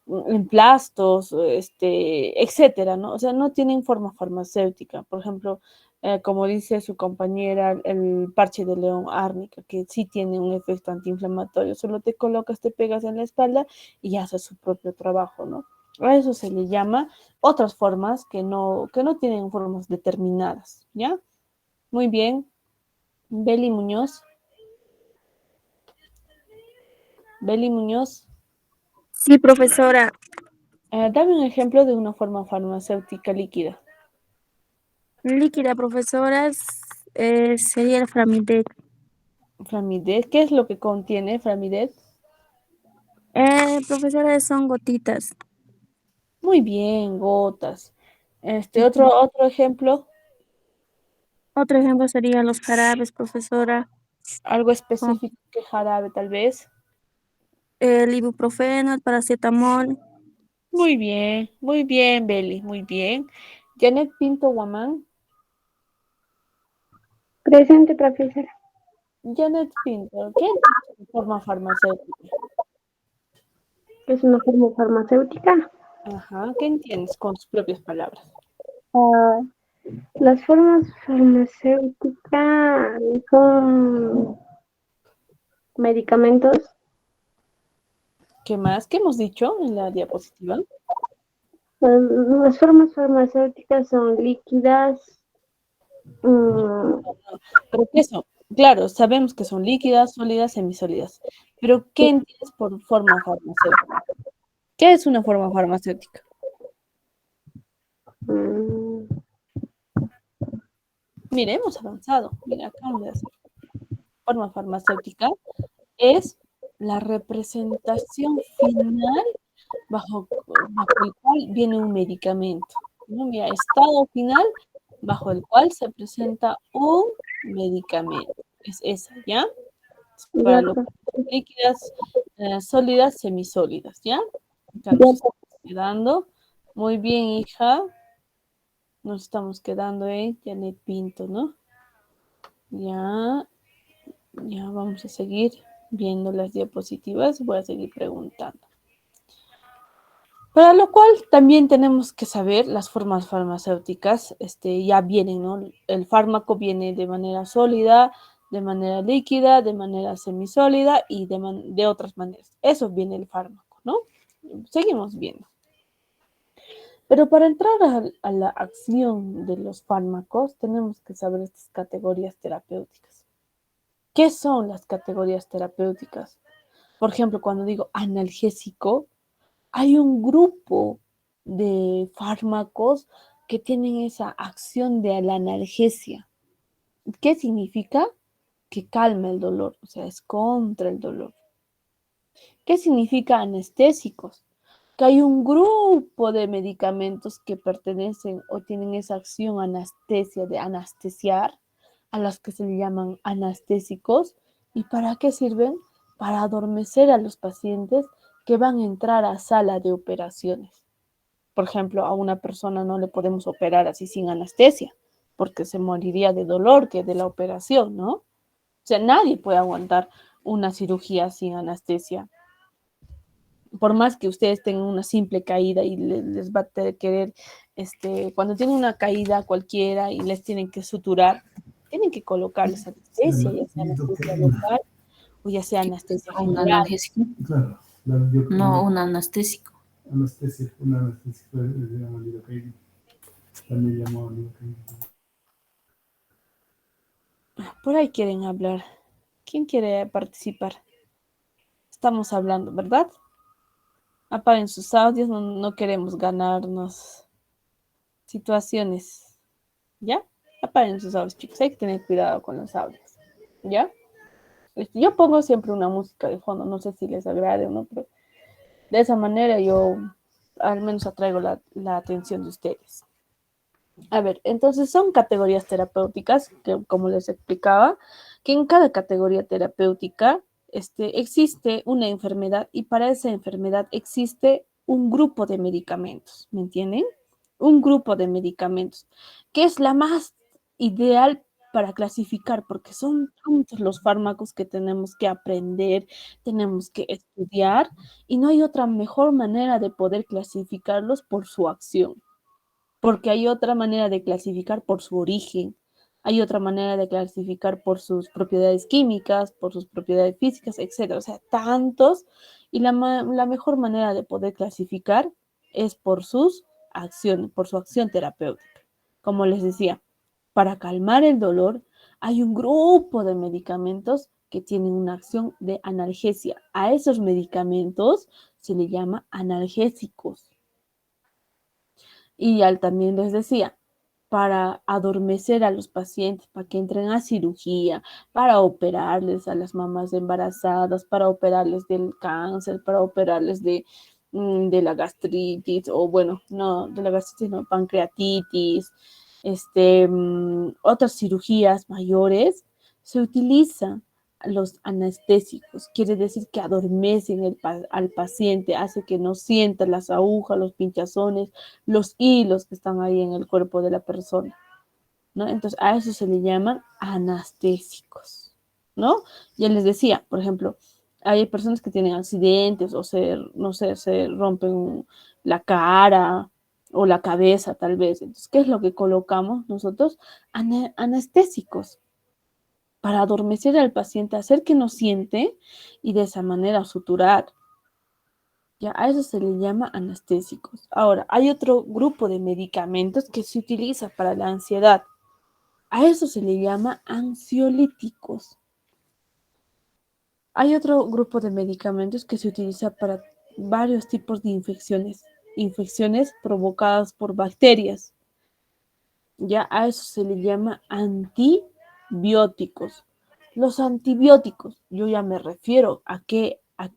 Emplastos, etcétera, ¿no? O sea, no tienen forma farmacéutica. Por ejemplo, como dice su compañera, el parche de león árnica, que sí tiene un efecto antiinflamatorio. Solo te colocas, te pegas en la espalda y hace su propio trabajo, ¿no? A eso se le llama otras formas que no tienen formas determinadas, ¿ya? Muy bien. Beli Muñoz. Beli Muñoz, Sí, profesora. dame un ejemplo de una forma farmacéutica líquida. Líquida, profesora, sería el Framidet. Framidet, ¿qué es lo que contiene Framidet? Profesora, son gotitas. Muy bien, gotas. Otro ejemplo, Otro ejemplo serían los jarabes, profesora. algo Con específico que jarabe, tal vez. el ibuprofeno, el paracetamol. Muy bien, Beli, muy bien. Janet Pinto Guamán. Presente, profesora. Janet Pinto, ¿qué es forma farmacéutica? Es una forma farmacéutica. Ajá, ¿qué entiendes con tus propias palabras? Ah, las formas farmacéuticas son medicamentos. ¿Qué más? ¿Qué hemos dicho en la diapositiva? Las formas farmacéuticas son líquidas. ¿Pero qué son? Claro, sabemos que son líquidas, sólidas, semisólidas. Pero ¿qué entiendes por forma farmacéutica? ¿Qué es una forma farmacéutica? Mira, hemos avanzado. Mira, acabamos de hacer. Forma farmacéutica es la representación final bajo el cual viene un medicamento, ¿no? Mira, estado final bajo el cual se presenta un medicamento. Es esa, ¿ya? Para lo que son líquidas, sólidas, semisólidas, ¿ya? Acá nos estamos quedando. Muy bien, hija. Nos estamos quedando en Janet Pinto, ¿no? Ya vamos a seguir viendo las diapositivas. Voy a seguir preguntando. Para lo cual también tenemos que saber las formas farmacéuticas, ya vienen, ¿no? El fármaco viene de manera sólida, de manera líquida, de manera semisólida y de otras maneras. Eso viene el fármaco, ¿no? Seguimos viendo. Pero para entrar a la acción de los fármacos, tenemos que saber estas categorías terapéuticas. ¿Qué son las categorías terapéuticas? Por ejemplo, cuando digo analgésico, hay un grupo de fármacos que tienen esa acción de la analgesia. ¿Qué significa? Que calma el dolor, o sea, es contra el dolor. ¿Qué significa anestésicos? Que hay un grupo de medicamentos que pertenecen o tienen esa acción anestesia de anestesiar, a las que se le llaman anestésicos. ¿Y para qué sirven? Para adormecer a los pacientes que van a entrar a sala de operaciones. Por ejemplo, a una persona no le podemos operar así sin anestesia, porque se moriría de dolor que de la operación, ¿no? O sea, nadie puede aguantar una cirugía sin anestesia. Por más que ustedes tengan una simple caída y les va a querer, cuando tienen una caída cualquiera y les tienen que suturar, tienen que colocarles anestesia, ya sea anestesia local o ya sea anestesia ¿Un general. analgésico? Claro. No, un anestésico. Anestesia, un anestésico se llama lidocaína. También llamado lidocaína. Por ahí quieren hablar. ¿Quién quiere participar? Estamos hablando, ¿verdad? Apaguen sus audios, no queremos ganarnos situaciones. ¿Ya? Apaguen sus audios, chicos. Hay que tener cuidado con los audios. ¿Ya? Yo pongo siempre una música de fondo, no sé si les agrade o no, pero de esa manera yo al menos atraigo la atención de ustedes. A ver, entonces son categorías terapéuticas, que como les explicaba, que en cada categoría terapéutica existe una enfermedad y para esa enfermedad existe un grupo de medicamentos, ¿me entienden? Un grupo de medicamentos, que es la más ideal para clasificar, porque son tantos los fármacos que tenemos que aprender, tenemos que estudiar, y no hay otra mejor manera de poder clasificarlos por su acción. Porque hay otra manera de clasificar por su origen, hay otra manera de clasificar por sus propiedades químicas, por sus propiedades físicas, etc. O sea, tantos, y la mejor manera de poder clasificar es por sus acciones, por su acción terapéutica. Como les decía, para calmar el dolor hay un grupo de medicamentos que tienen una acción de analgesia. A esos medicamentos se le llama analgésicos. Y también les decía, para adormecer a los pacientes, para que entren a cirugía, para operarles a las mamás embarazadas, para operarles del cáncer, para operarles de la gastritis, o bueno, no, de la gastritis, no, pancreatitis, otras cirugías mayores, se utiliza los anestésicos, quiere decir que adormecen al paciente, hace que no sienta las agujas, los pinchazones, los hilos que están ahí en el cuerpo de la persona, ¿no? Entonces a eso se le llaman anestésicos, ¿no? Ya les decía, por ejemplo, hay personas que tienen accidentes o no sé, se rompen la cara o la cabeza tal vez. Entonces, ¿qué es lo que colocamos nosotros? Anestésicos, para adormecer al paciente, hacer que no siente y de esa manera suturar. Ya, a eso se le llama anestésicos. Ahora, hay otro grupo de medicamentos que se utiliza para la ansiedad. A eso se le llama ansiolíticos. Hay otro grupo de medicamentos que se utiliza para varios tipos de infecciones provocadas por bacterias. Ya a eso se le llama antibióticos. Los antibióticos, yo ya me refiero a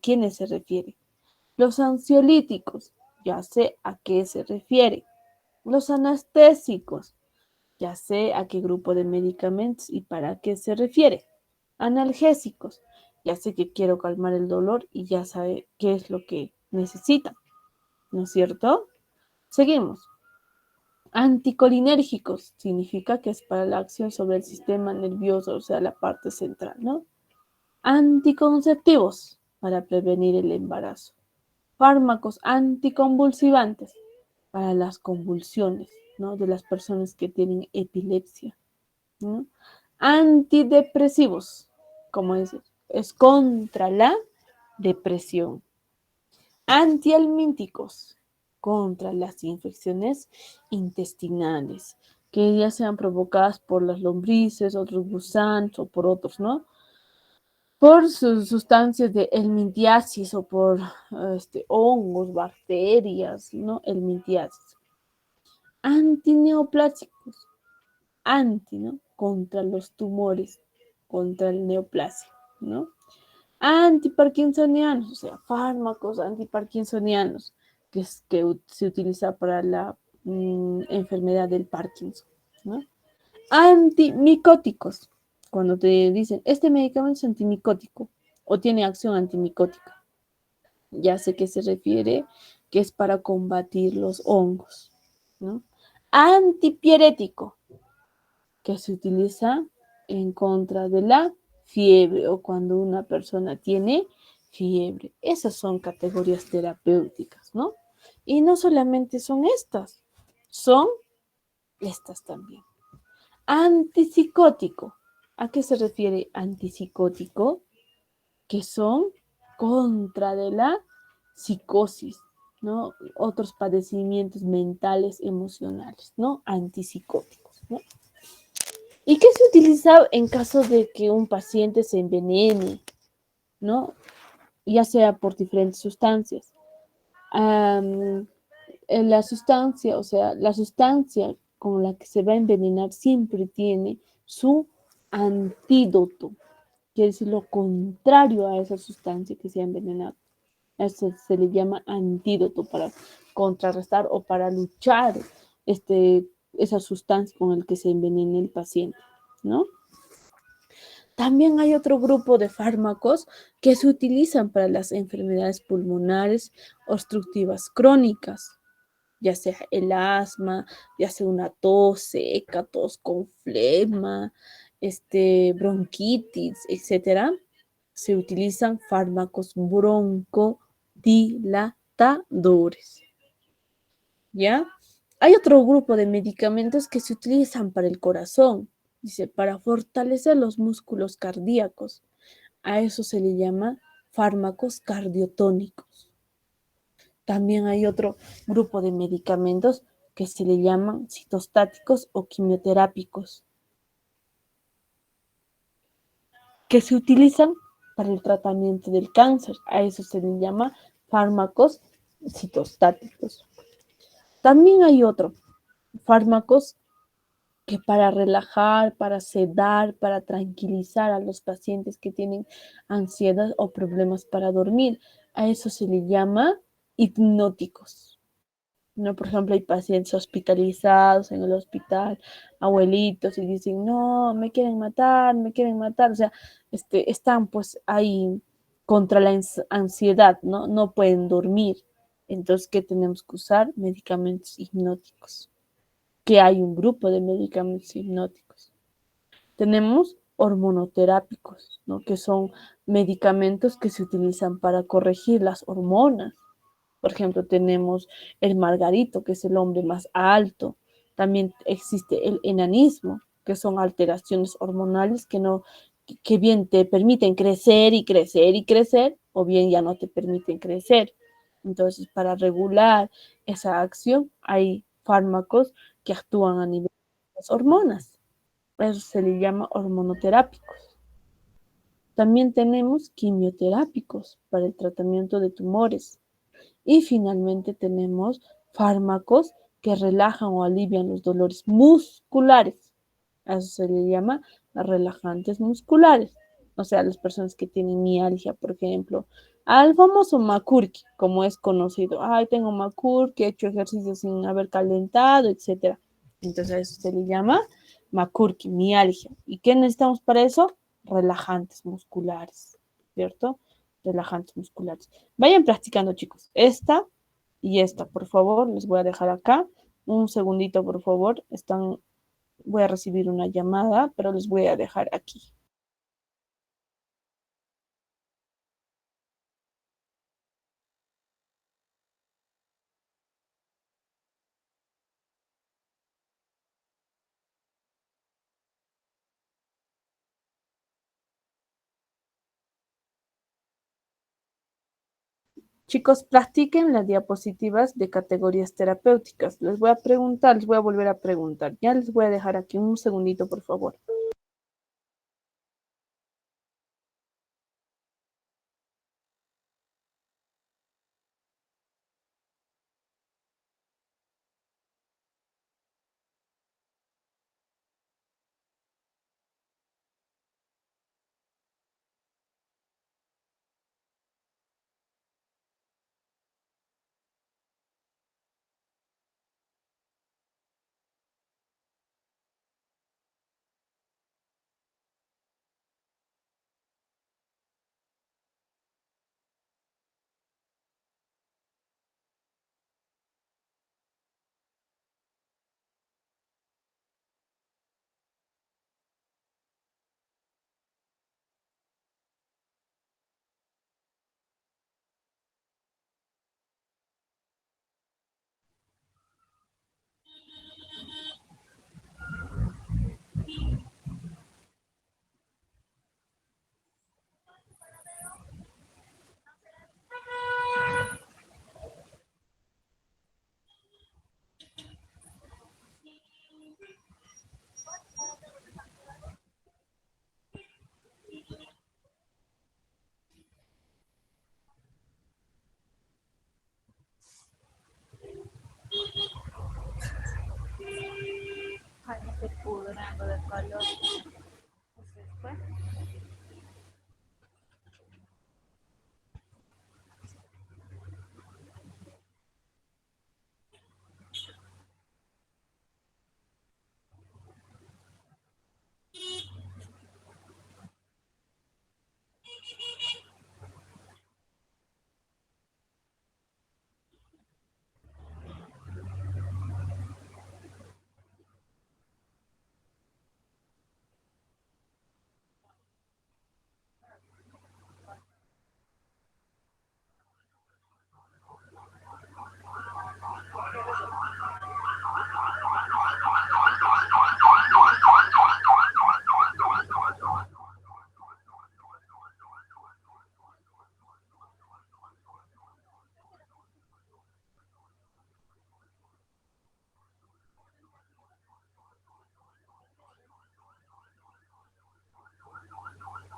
quiénes se refiere. Los ansiolíticos, ya sé a qué se refiere. Los anestésicos, ya sé a qué grupo de medicamentos y para qué se refiere. Analgésicos, ya sé que quiero calmar el dolor y ya sabe qué es lo que necesita, ¿no es cierto? Seguimos. Anticolinérgicos significa que es para la acción sobre el sistema nervioso, o sea, la parte central, ¿no? Anticonceptivos, para prevenir el embarazo. Fármacos anticonvulsivantes, para las convulsiones, ¿no? De las personas que tienen epilepsia, ¿no? Antidepresivos, como es contra la depresión. Antihelmínticos, contra las infecciones intestinales, que ya sean provocadas por las lombrices, otros gusanos o por otros, ¿no? Por sus sustancias de helmintiasis o por hongos, bacterias, ¿no? Helmintiasis. Antineoplásicos, ¿no? Contra los tumores, contra el neoplasia, ¿no? Antiparkinsonianos, o sea, fármacos antiparkinsonianos que se utiliza para la enfermedad del Parkinson, ¿no? Antimicóticos, cuando te dicen, este medicamento es antimicótico o tiene acción antimicótica, ya sé que se refiere que es para combatir los hongos, ¿no? Antipirético, que se utiliza en contra de la fiebre o cuando una persona tiene fiebre. Esas son categorías terapéuticas, ¿no? Y no solamente son estas también. Antipsicótico. ¿A qué se refiere antipsicótico? Que son contra de la psicosis, ¿no? Otros padecimientos mentales, emocionales, ¿no? Antipsicóticos, ¿no? ¿Y qué se utiliza en caso de que un paciente se envenene, ¿no? Ya sea por diferentes sustancias? La sustancia con la que se va a envenenar siempre tiene su antídoto, quiere decir lo contrario a esa sustancia que se ha envenenado. Eso se le llama antídoto para contrarrestar o para luchar esa sustancia con la que se envenena el paciente, ¿no? También hay otro grupo de fármacos que se utilizan para las enfermedades pulmonares obstructivas crónicas, ya sea el asma, ya sea una tos seca, tos con flema, bronquitis, etcétera. Se utilizan fármacos broncodilatadores, ¿ya? Hay otro grupo de medicamentos que se utilizan para el corazón, dice, para fortalecer los músculos cardíacos. A eso se le llama fármacos cardiotónicos. También hay otro grupo de medicamentos que se le llaman citostáticos o quimioterápicos, que se utilizan para el tratamiento del cáncer. A eso se le llama fármacos citostáticos. También hay fármacos que para relajar, para sedar, para tranquilizar a los pacientes que tienen ansiedad o problemas para dormir. A eso se le llama hipnóticos, ¿no? Por ejemplo, hay pacientes hospitalizados en el hospital, abuelitos, y dicen, no, me quieren matar, o sea, están pues ahí contra la ansiedad, ¿no? No pueden dormir. Entonces, ¿qué tenemos que usar? Medicamentos hipnóticos, que hay un grupo de medicamentos hipnóticos. Tenemos hormonoterápicos, ¿no? Que son medicamentos que se utilizan para corregir las hormonas. Por ejemplo, tenemos el margarito, que es el hombre más alto. También existe el enanismo, que son alteraciones hormonales que bien te permiten crecer y crecer y crecer, o bien ya no te permiten crecer. Entonces, para regular esa acción, hay fármacos que actúan a nivel de las hormonas. Eso se le llama hormonoterápicos. También tenemos quimioterápicos para el tratamiento de tumores. Y finalmente tenemos fármacos que relajan o alivian los dolores musculares. A eso se le llama relajantes musculares. O sea, las personas que tienen mialgia, por ejemplo, al famoso Macurki, como es conocido. Ay, tengo Macurki, he hecho ejercicio sin haber calentado, etc. Entonces a eso se le llama Macurki, mialgia. ¿Y qué necesitamos para eso? Relajantes musculares, ¿cierto? Relajantes musculares. Vayan practicando, chicos. Esta y esta, por favor, les voy a dejar acá. Un segundito, por favor. Voy a recibir una llamada, pero les voy a dejar aquí. Chicos, practiquen las diapositivas de categorías terapéuticas. Les voy a preguntar, les voy a volver a preguntar. Ya les voy a dejar aquí un segundito, por favor. Ay, me estoy pudriendo de calor. ¿Se fue?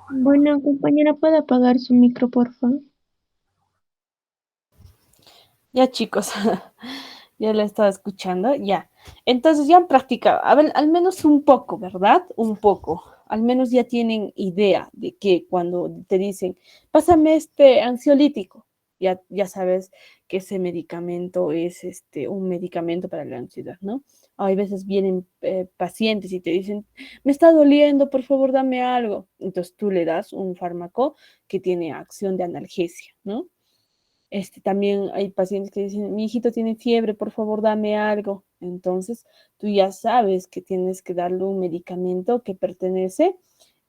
Bueno, compañera, ¿puede apagar su micro, por favor? Ya, chicos, ya la estaba escuchando, ya. Entonces ya han practicado, a ver, al menos un poco, ¿verdad? Un poco. Al menos ya tienen idea de que cuando te dicen, pásame este ansiolítico, ya sabes que ese medicamento es un medicamento para la ansiedad, ¿no? Hay veces vienen pacientes y te dicen, me está doliendo, por favor, dame algo. Entonces tú le das un fármaco que tiene acción de analgesia, ¿no? También hay pacientes que dicen, mi hijito tiene fiebre, por favor, dame algo. Entonces, tú ya sabes que tienes que darle un medicamento que pertenece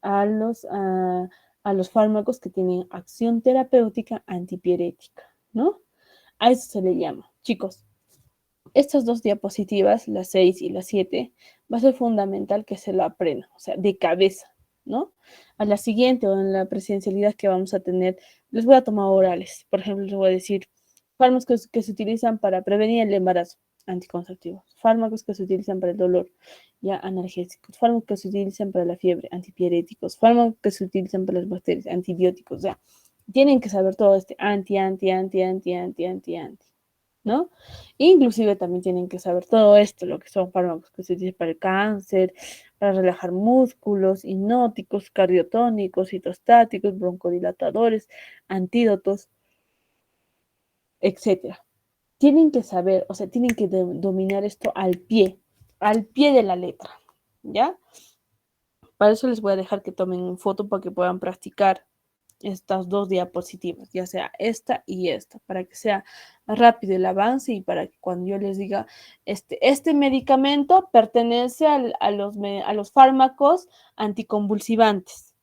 a los fármacos que tienen acción terapéutica antipirética, ¿no? A eso se le llama. Chicos, estas dos diapositivas, las 6 y las 7, va a ser fundamental que se lo aprendan, o sea, de cabeza, ¿no? A la siguiente o en la presencialidad que vamos a tener, les voy a tomar orales. Por ejemplo, les voy a decir, Fármacos que se utilizan para prevenir el embarazo, anticonceptivos. Fármacos que se utilizan para el dolor, ya analgésicos. Fármacos que se utilizan para la fiebre, antipiréticos. Fármacos que se utilizan para las bacterias, antibióticos. Ya, tienen que saber todo este anti, ¿no? Inclusive también tienen que saber todo esto, lo que son fármacos que se utilizan para el cáncer, para relajar músculos, hipnóticos, cardiotónicos, citostáticos, broncodilatadores, antídotos, etcétera. Tienen que saber, o sea, tienen que dominar esto al pie de la letra, ¿ya? Para eso les voy a dejar que tomen foto para que puedan practicar estas dos diapositivas, ya sea esta y esta, para que sea rápido el avance y para que cuando yo les diga, este medicamento pertenece a los fármacos anticonvulsivantes.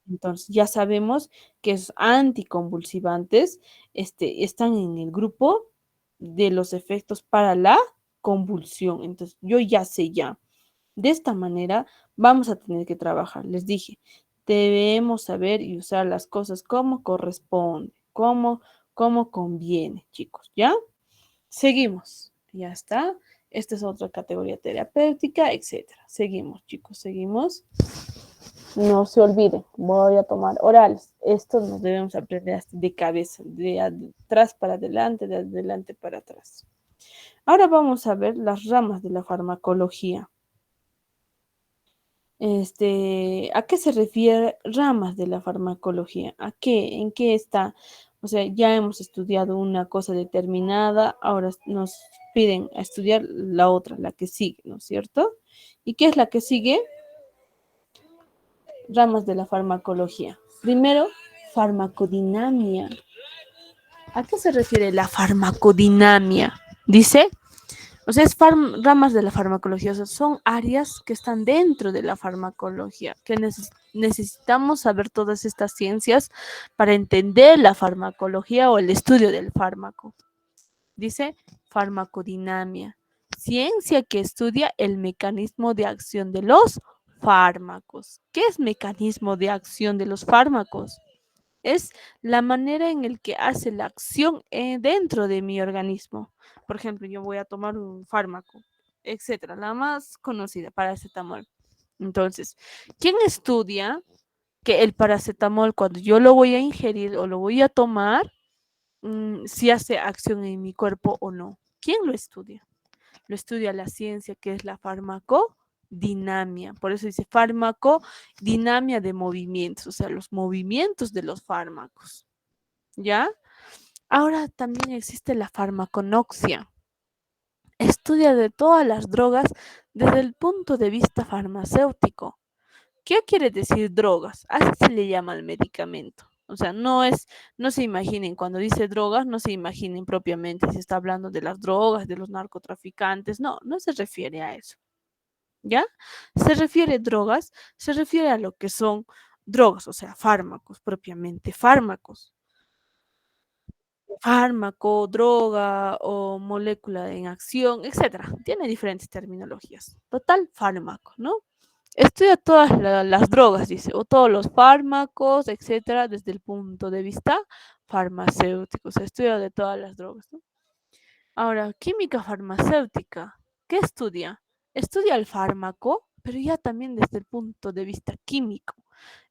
Entonces ya sabemos que esos anticonvulsivantes están en el grupo de los efectos para la convulsión. Entonces yo ya sé ya. De esta manera vamos a tener que trabajar. Les dije, debemos saber y usar las cosas como corresponde, como conviene, chicos, ¿ya? Seguimos, ya está. Esta es otra categoría terapéutica, etcétera. Seguimos, chicos, seguimos. No se olviden, voy a tomar orales. Esto nos debemos aprender de cabeza, de atrás para adelante, de adelante para atrás. Ahora vamos a ver las ramas de la farmacología. ¿A qué se refiere ramas de la farmacología? ¿A qué? ¿En qué está? O sea, ya hemos estudiado una cosa determinada, ahora nos piden a estudiar la otra, la que sigue, ¿no es cierto? ¿Y qué es la que sigue? Ramas de la farmacología. Primero, farmacodinamia. ¿A qué se refiere la farmacodinamia? Dice, o sea, es ramas de la farmacología, o sea, son áreas que están dentro de la farmacología, que necesitamos saber todas estas ciencias para entender la farmacología o el estudio del fármaco. Dice farmacodinamia, ciencia que estudia el mecanismo de acción de los fármacos. ¿Qué es mecanismo de acción de los fármacos? Es la manera en la que hace la acción dentro de mi organismo. Por ejemplo, yo voy a tomar un fármaco, etcétera, la más conocida, paracetamol. Entonces, ¿quién estudia que el paracetamol, cuando yo lo voy a ingerir o lo voy a tomar, si hace acción en mi cuerpo o no? ¿Quién lo estudia? Lo estudia la ciencia, que es la farmacodinamia. Por eso dice farmacodinamia de movimientos, o sea, los movimientos de los fármacos. ¿Ya? Ahora también existe la farmaconoxia. Estudia de todas las drogas desde el punto de vista farmacéutico. ¿Qué quiere decir drogas? Así se le llama al medicamento. O sea, no se imaginen, cuando dice drogas, no se imaginen propiamente si está hablando de las drogas, de los narcotraficantes. No se refiere a eso. ¿Ya? Se refiere drogas, se refiere a lo que son drogas, o sea, fármacos, propiamente fármacos. Fármaco, droga o molécula en acción, etcétera. Tiene diferentes terminologías. Total, fármaco, ¿no? Estudia todas las drogas, dice, o todos los fármacos, etcétera, desde el punto de vista farmacéutico. Se estudia de todas las drogas, ¿no? Ahora, química farmacéutica, ¿qué estudia? Estudia el fármaco, pero ya también desde el punto de vista químico.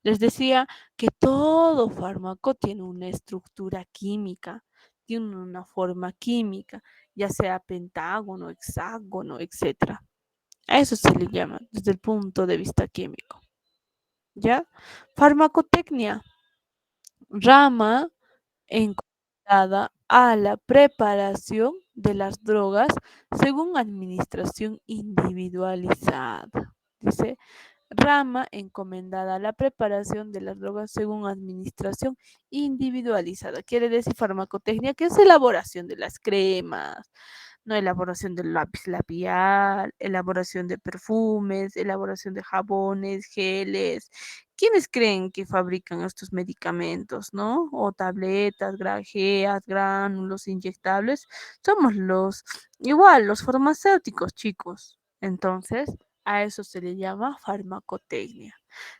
Les decía que todo fármaco tiene una estructura química, tiene una forma química, ya sea pentágono, hexágono, etcétera. A eso se le llama desde el punto de vista químico. ¿Ya? Farmacotecnia, rama encomendada a la preparación de las drogas según administración individualizada. Dice, rama encomendada a la preparación de las drogas según administración individualizada. Quiere decir farmacotecnia, que es elaboración de las cremas, no elaboración del lápiz labial, elaboración de perfumes, elaboración de jabones, geles. ¿Quiénes creen que fabrican estos medicamentos, no? O tabletas, grajeas, gránulos inyectables. Somos los farmacéuticos, chicos. Entonces, a eso se le llama farmacotecnia.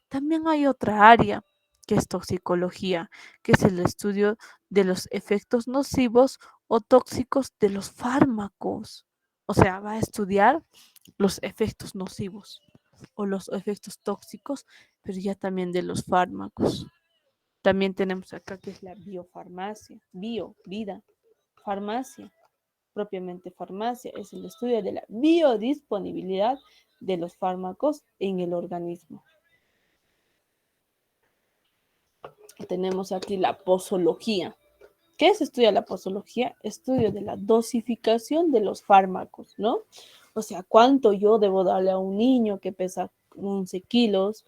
También hay otra área que es toxicología, que es el estudio de los efectos nocivos o tóxicos de los fármacos. O sea, va a estudiar los efectos nocivos o los efectos tóxicos, pero ya también de los fármacos. También tenemos acá que es la biofarmacia, vida, farmacia, propiamente farmacia, es el estudio de la biodisponibilidad de los fármacos en el organismo. Tenemos aquí la posología. ¿Qué se estudia la posología? Estudio de la dosificación de los fármacos, ¿no? O sea, cuánto yo debo darle a un niño que pesa 11 kilos,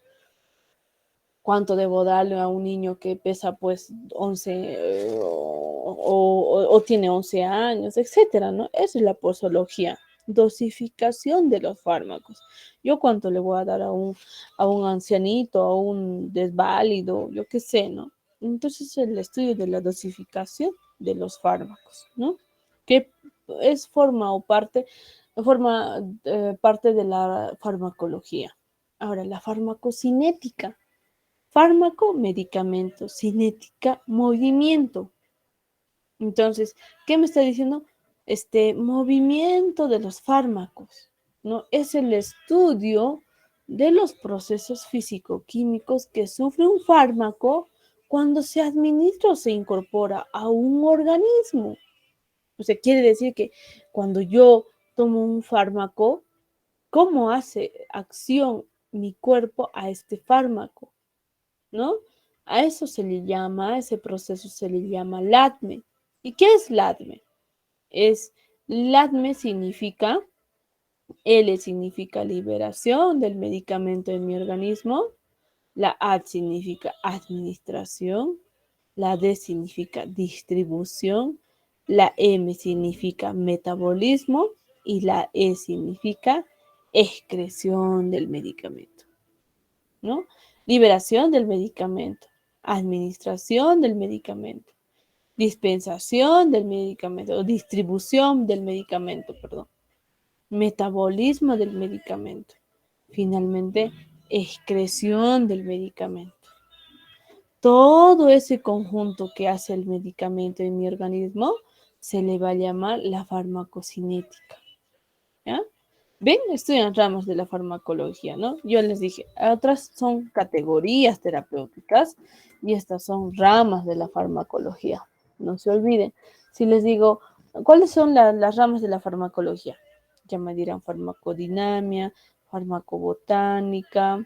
cuánto debo darle a un niño que pesa pues 11 o tiene 11 años, etcétera, ¿no? Esa es la posología, dosificación de los fármacos. Yo cuánto le voy a dar a un ancianito, a un desválido, yo qué sé, ¿no? Entonces el estudio de la dosificación de los fármacos, ¿no? Que forma parte de la farmacología. Ahora, la farmacocinética. Fármaco, medicamento, cinética, movimiento. Entonces, ¿qué me está diciendo? Este movimiento de los fármacos, ¿no? Es el estudio de los procesos físico-químicos que sufre un fármaco cuando se administra o se incorpora a un organismo. O sea, quiere decir que cuando yo tomo un fármaco, ¿cómo hace acción mi cuerpo a este fármaco? ¿No? A eso se le llama, a ese proceso se le llama LADME. ¿Y qué es LADME? LADME significa, L significa liberación del medicamento en mi organismo, la A significa administración, la D significa distribución, la M significa metabolismo y la E significa excreción del medicamento, ¿no? Liberación del medicamento, administración del medicamento, dispensación del medicamento, o distribución del medicamento, perdón, metabolismo del medicamento, finalmente, excreción del medicamento. Todo ese conjunto que hace el medicamento en mi organismo se le va a llamar la farmacocinética, ¿ya? Ven, estudian ramas de la farmacología, ¿no? Yo les dije, otras son categorías terapéuticas y estas son ramas de la farmacología. No se olviden. Si les digo, ¿cuáles son las ramas de la farmacología? Ya me dirán farmacodinamia, farmacobotánica,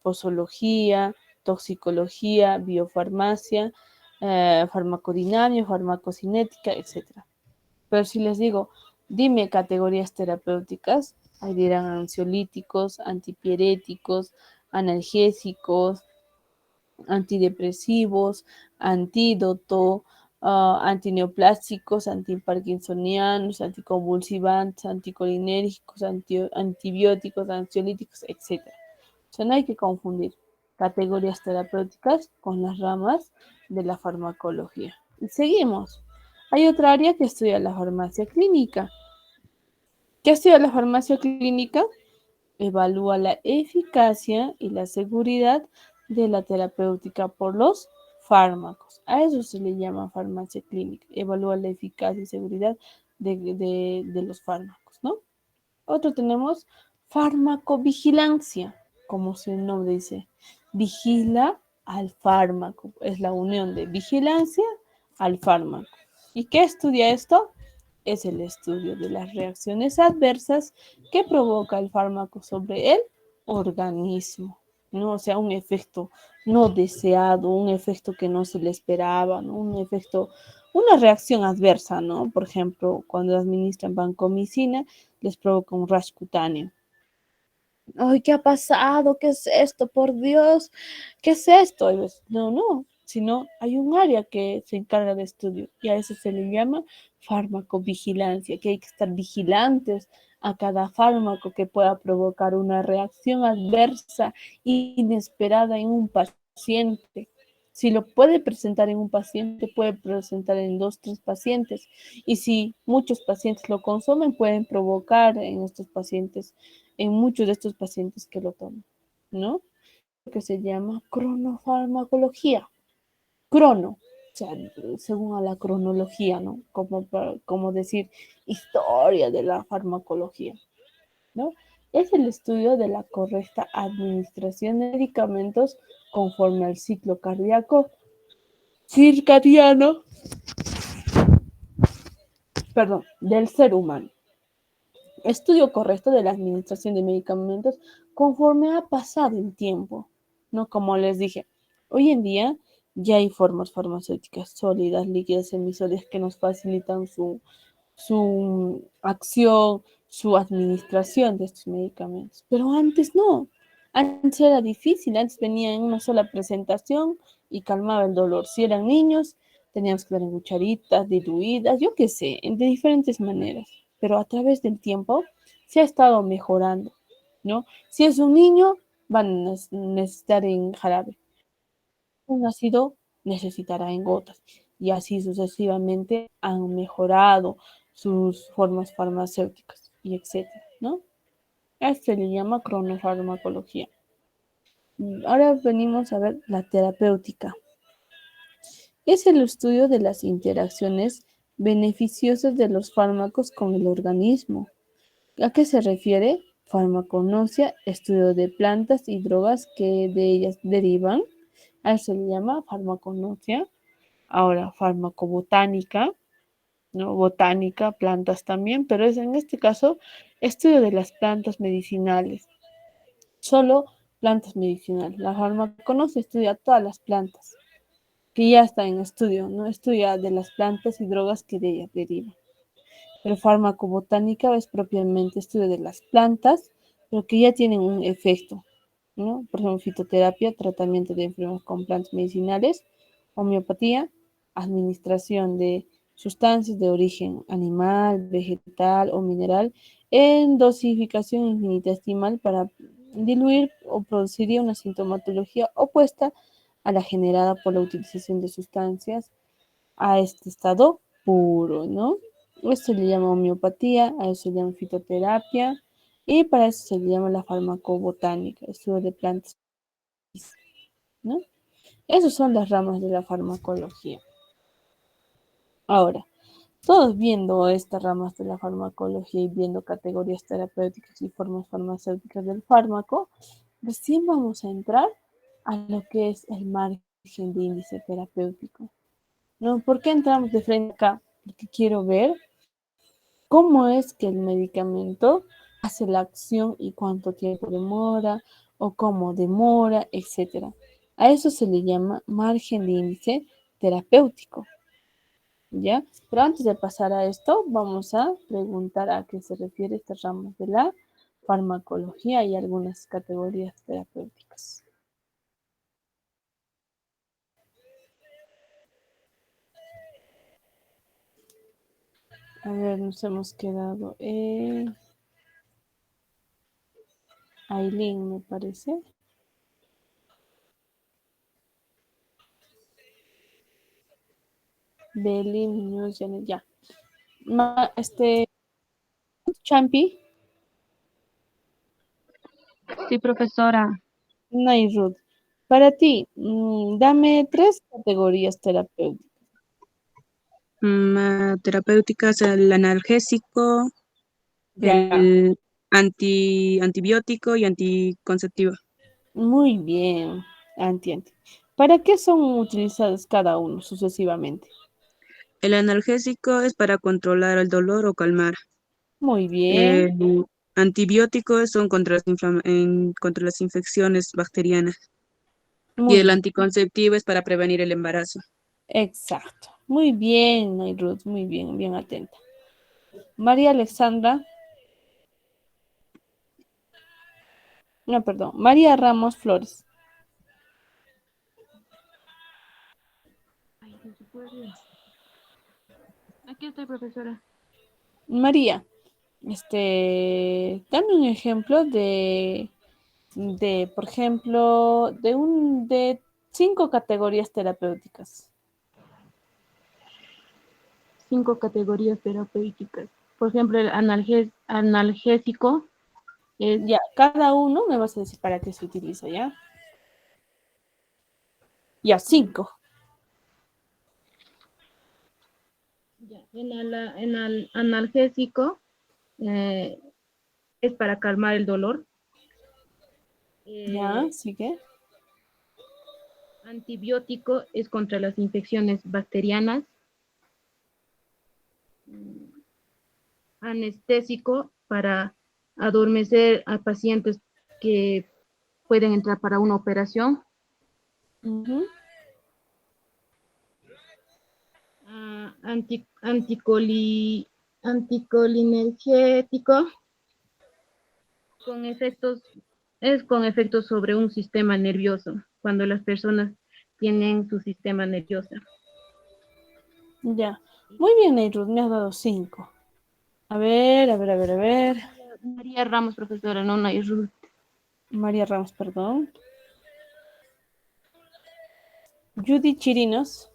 posología, toxicología, biofarmacia, farmacodinamia, farmacocinética, etc. Pero si les digo, dime categorías terapéuticas, ahí dirán ansiolíticos, antipieréticos, analgésicos, antidepresivos, antídoto, antineoplásticos, antiparkinsonianos, anticonvulsivantes, anticolinérgicos, antibióticos, ansiolíticos, etc. O sea, no hay que confundir categorías terapéuticas con las ramas de la farmacología. Y seguimos. Hay otra área que estudia la farmacia clínica. ¿Qué estudia la farmacia clínica? Evalúa la eficacia y la seguridad de la terapéutica por los fármacos. A eso se le llama farmacia clínica. Evalúa la eficacia y seguridad de los fármacos, ¿no? Otro tenemos farmacovigilancia, como su nombre dice. Vigila al fármaco. Es la unión de vigilancia al fármaco. ¿Y qué estudia esto? Es el estudio de las reacciones adversas que provoca el fármaco sobre el organismo, ¿no? O sea, un efecto no deseado, un efecto que no se le esperaba, ¿no? Un efecto, una reacción adversa, ¿no? Por ejemplo, cuando administran vancomicina, les provoca un rash cutáneo. Ay, ¿qué ha pasado? ¿Qué es esto? Por Dios, ¿qué es esto? Y ves, no, sino hay un área que se encarga de estudio y a eso se le llama farmacovigilancia, que hay que estar vigilantes a cada fármaco que pueda provocar una reacción adversa inesperada en un paciente. Si lo puede presentar en un paciente, puede presentar en 2, 3 pacientes. Y si muchos pacientes lo consumen, pueden provocar en muchos de estos pacientes que lo toman, ¿no? Que se llama cronofarmacología. Crono, sea, según a la cronología, ¿no? Como decir historia de la farmacología, ¿no? Es el estudio de la correcta administración de medicamentos conforme al ciclo cardíaco circadiano, perdón, del ser humano. Estudio correcto de la administración de medicamentos conforme ha pasado el tiempo, ¿no? Como les dije, hoy en día ya hay formas farmacéuticas sólidas, líquidas, semisólidas que nos facilitan su acción, su administración de estos medicamentos. Pero antes no. Antes era difícil, antes venía en una sola presentación y calmaba el dolor. Si eran niños, teníamos que dar en cucharitas, diluidas, yo qué sé, de diferentes maneras. Pero a través del tiempo se ha estado mejorando, ¿no? Si es un niño, van a necesitar en jarabe. Un ácido necesitará en gotas. Y así sucesivamente han mejorado sus formas farmacéuticas y etcétera, ¿no? A esto se le llama cronofarmacología. Ahora venimos a ver la terapéutica. Es el estudio de las interacciones beneficiosas de los fármacos con el organismo. ¿A qué se refiere? Farmaconosia, estudio de plantas y drogas que de ellas derivan. A eso se le llama farmaconosia. Ahora, farmacobotánica, ¿no? Botánica, plantas también, pero es en este caso estudio de las plantas medicinales. Solo plantas medicinales. La farmaconosia estudia todas las plantas que ya están en estudio, ¿no? Estudia de las plantas y drogas que de ellas derivan. Pero farmacobotánica es propiamente estudio de las plantas, pero que ya tienen un efecto, ¿no? Por ejemplo, fitoterapia, tratamiento de enfermedades con plantas medicinales, homeopatía, administración de sustancias de origen animal, vegetal o mineral en dosificación infinitesimal para diluir o produciría una sintomatología opuesta a la generada por la utilización de sustancias a este estado puro, ¿no? Esto se le llama homeopatía, a eso se le llama fitoterapia y para eso se le llama la farmacobotánica, estudio de plantas, ¿no? Esas son las ramas de la farmacología. Ahora, todos viendo estas ramas de la farmacología y viendo categorías terapéuticas y formas farmacéuticas del fármaco, recién vamos a entrar a lo que es el margen de índice terapéutico. ¿No? ¿Por qué entramos de frente acá? Porque quiero ver cómo es que el medicamento hace la acción y cuánto tiempo demora o cómo demora, etcétera. A eso se le llama margen de índice terapéutico, ¿ya? Pero antes de pasar a esto, vamos a preguntar a qué se refiere estas ramas de la farmacología y algunas categorías terapéuticas. A ver, nos hemos quedado en Aileen, me parece. Beli, Muñoz, Janet, ya. Champi. Sí, profesora. Nairud. Para ti, dame 3 categorías terapéuticas. Terapéuticas, el analgésico, Ya. el antibiótico y anticonceptivo. Muy bien, anti. ¿Para qué son utilizados cada uno sucesivamente? El analgésico es para controlar el dolor o calmar. Muy bien. El antibiótico son contra contra las infecciones bacterianas. Y el anticonceptivo es para prevenir el embarazo. Exacto. Muy bien, Nairud, muy bien, bien atenta. María Alexandra. No, perdón. María Ramos Flores. Aquí estoy, profesora. María, dame un ejemplo por ejemplo, de 5 categorías terapéuticas. 5 categorías terapéuticas. Por ejemplo, el analgésico. Ya, cada uno me vas a decir para qué se utiliza, ¿ya? Ya, 5. En el analgésico es para calmar el dolor. Ya, sigue. Antibiótico es contra las infecciones bacterianas. Anestésico para adormecer a pacientes que pueden entrar para una operación. Anticolinergético con efectos sobre un sistema nervioso, cuando las personas tienen su sistema nervioso. Ya. Muy bien, Neirut, me has dado 5. A ver. María Ramos, profesora, no Neirut. María Ramos, perdón. Judy Chirinos.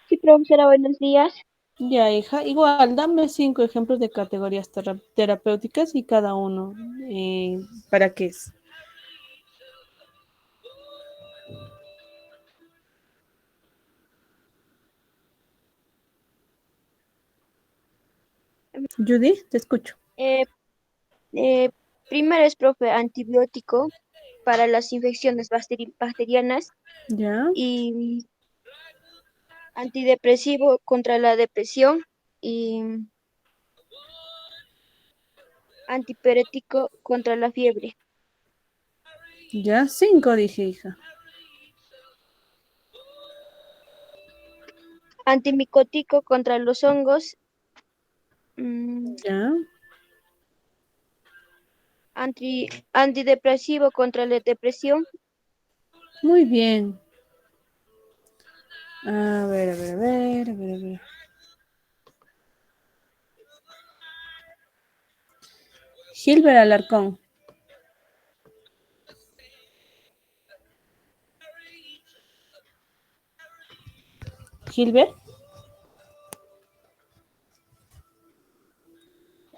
Sí, profesora, buenos días. Ya, hija. Igual, dame 5 ejemplos de categorías terapéuticas y cada uno. ¿Para qué es? Judy, te escucho. Primero es, profe, antibiótico para las infecciones bacterianas Ya. y antidepresivo contra la depresión y antipirético contra la fiebre. Ya, 5 dije, hija. Antimicótico contra los hongos. Ya. Antidepresivo contra la depresión. Muy bien. A ver. Gilbert Alarcón. Gilbert.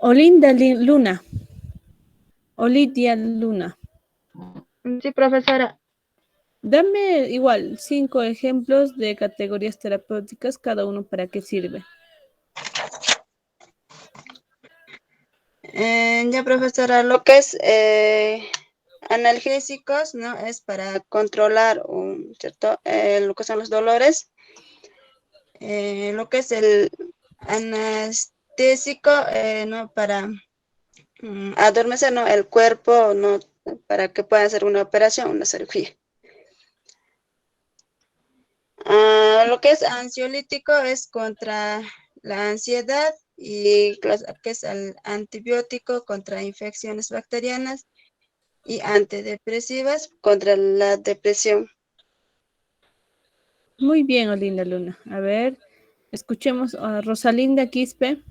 Luna. Olidia Luna. Sí, profesora. Dame igual 5 ejemplos de categorías terapéuticas, cada uno para qué sirve. Ya, profesora, lo que es analgésicos, ¿no? Es para controlar, ¿cierto? Lo que son los dolores. Lo que es el anestésico, ¿no? Para adormecer, ¿no? El cuerpo, ¿no? Para que pueda hacer una operación, una cirugía. Lo que es ansiolítico es contra la ansiedad y lo que es el antibiótico contra infecciones bacterianas y antidepresivas contra la depresión. Muy bien, Olinda Luna. A ver, escuchemos a Rosalinda Quispe.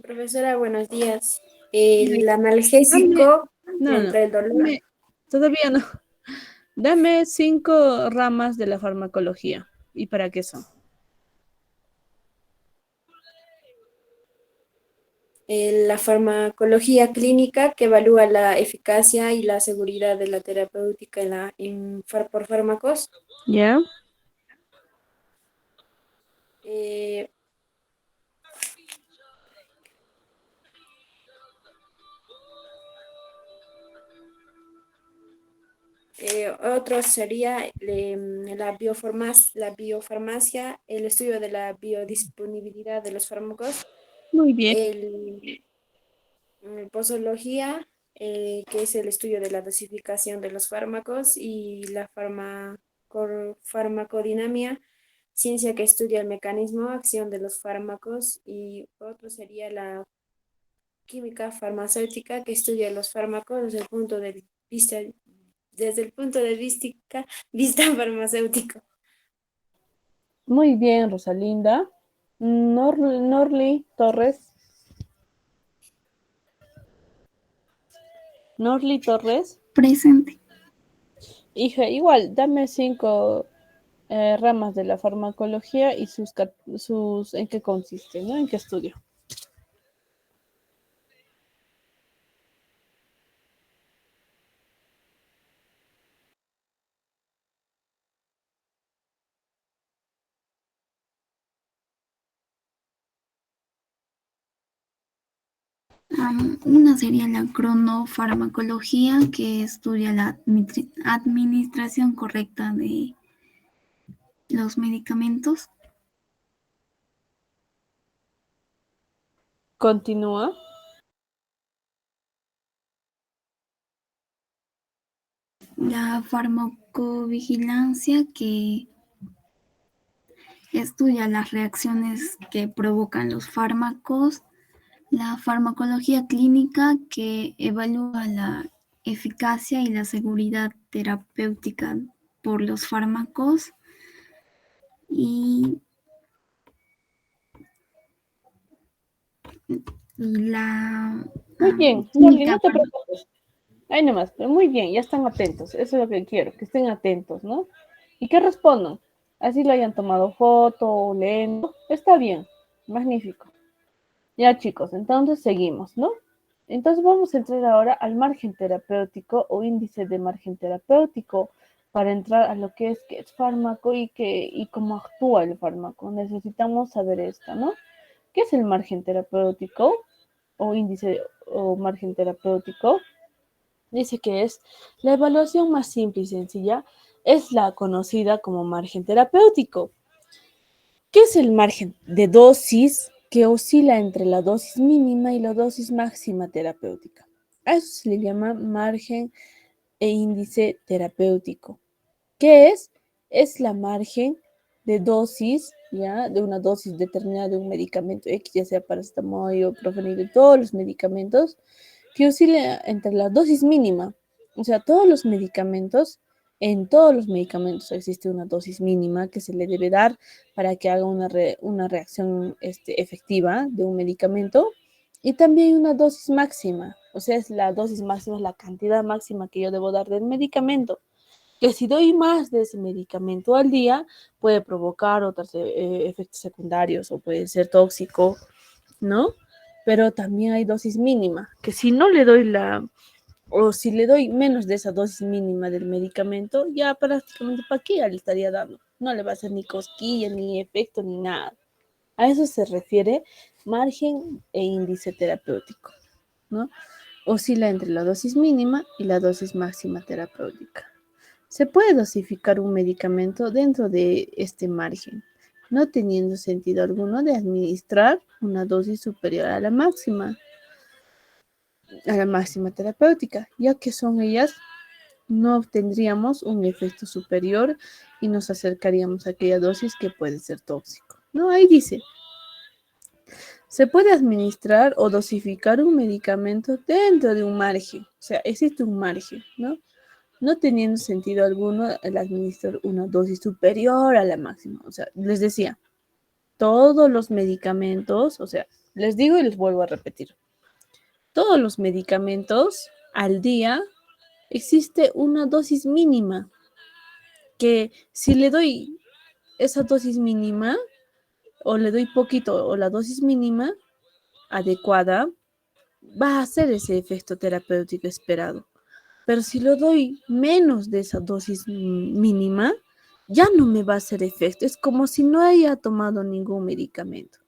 Profesora, buenos días. El analgésico No, contra el dolor. todavía no. Dame 5 ramas de la farmacología. ¿Y para qué son? La farmacología clínica que evalúa la eficacia y la seguridad de la terapéutica por fármacos. ¿Ya? Otro sería la biofarmacia, el estudio de la biodisponibilidad de los fármacos. Muy bien. Posología, que es el estudio de la dosificación de los fármacos, y la farmacodinamia, ciencia que estudia el mecanismo, acción de los fármacos, y otro sería la química farmacéutica, que estudia los fármacos desde el punto de vista farmacéutico. Muy bien, Rosalinda. Norly Torres. Norly Torres. Presente. Hija, igual, dame 5 ramas de la farmacología y sus en qué consiste, ¿no? En qué estudio. Una sería la cronofarmacología, que estudia la administración correcta de los medicamentos. Continúa. La farmacovigilancia, que estudia las reacciones que provocan los fármacos. La farmacología clínica, que evalúa la eficacia y la seguridad terapéutica por los fármacos. Y la Muy bien, Molly, no te preocupes. Ahí nomás, pero muy bien, ya están atentos. Eso es lo que quiero, que estén atentos, ¿no? ¿Y qué respondan? Así lo hayan tomado foto o leyendo. Está bien, magnífico. Ya, chicos, entonces seguimos, ¿no? Entonces vamos a entrar ahora al margen terapéutico o índice de margen terapéutico para entrar a lo que es fármaco y cómo actúa el fármaco. Necesitamos saber esto, ¿no? ¿Qué es el margen terapéutico o índice o margen terapéutico? Dice que es la evaluación más simple y sencilla, es la conocida como margen terapéutico. ¿Qué es el margen de dosis que oscila entre la dosis mínima y la dosis máxima terapéutica? A eso se le llama margen e índice terapéutico. ¿Qué es? Es la margen de dosis, ¿ya? De una dosis determinada de un medicamento X, ya sea paracetamol, ibuprofeno, de todos los medicamentos, que oscila entre la dosis mínima. O sea, en todos los medicamentos existe una dosis mínima que se le debe dar para que haga una reacción efectiva de un medicamento. Y también una dosis máxima. O sea, es la dosis máxima, es la cantidad máxima que yo debo dar del medicamento. Que si doy más de ese medicamento al día, puede provocar otros efectos secundarios o puede ser tóxico, ¿no? Pero también hay dosis mínima, que si no le doy o si le doy menos de esa dosis mínima del medicamento, ya prácticamente para qué ya le estaría dando. No le va a hacer ni cosquilla, ni efecto, ni nada. A eso se refiere margen e índice terapéutico, ¿no? Oscila entre la dosis mínima y la dosis máxima terapéutica. Se puede dosificar un medicamento dentro de este margen, no teniendo sentido alguno de administrar una dosis superior a la máxima terapéutica, ya que son ellas, no obtendríamos un efecto superior y nos acercaríamos a aquella dosis que puede ser tóxico. No, ahí dice, se puede administrar o dosificar un medicamento dentro de un margen, o sea, existe un margen, ¿no? No teniendo sentido alguno el administrar una dosis superior a la máxima. O sea, les decía, todos los medicamentos, o sea, les digo y les vuelvo a repetir, todos los medicamentos al día existe una dosis mínima, que si le doy esa dosis mínima, o le doy poquito, o la dosis mínima adecuada, va a hacer ese efecto terapéutico esperado. Pero si lo doy menos de esa dosis mínima, ya no me va a hacer efecto. Es como si no haya tomado ningún medicamento.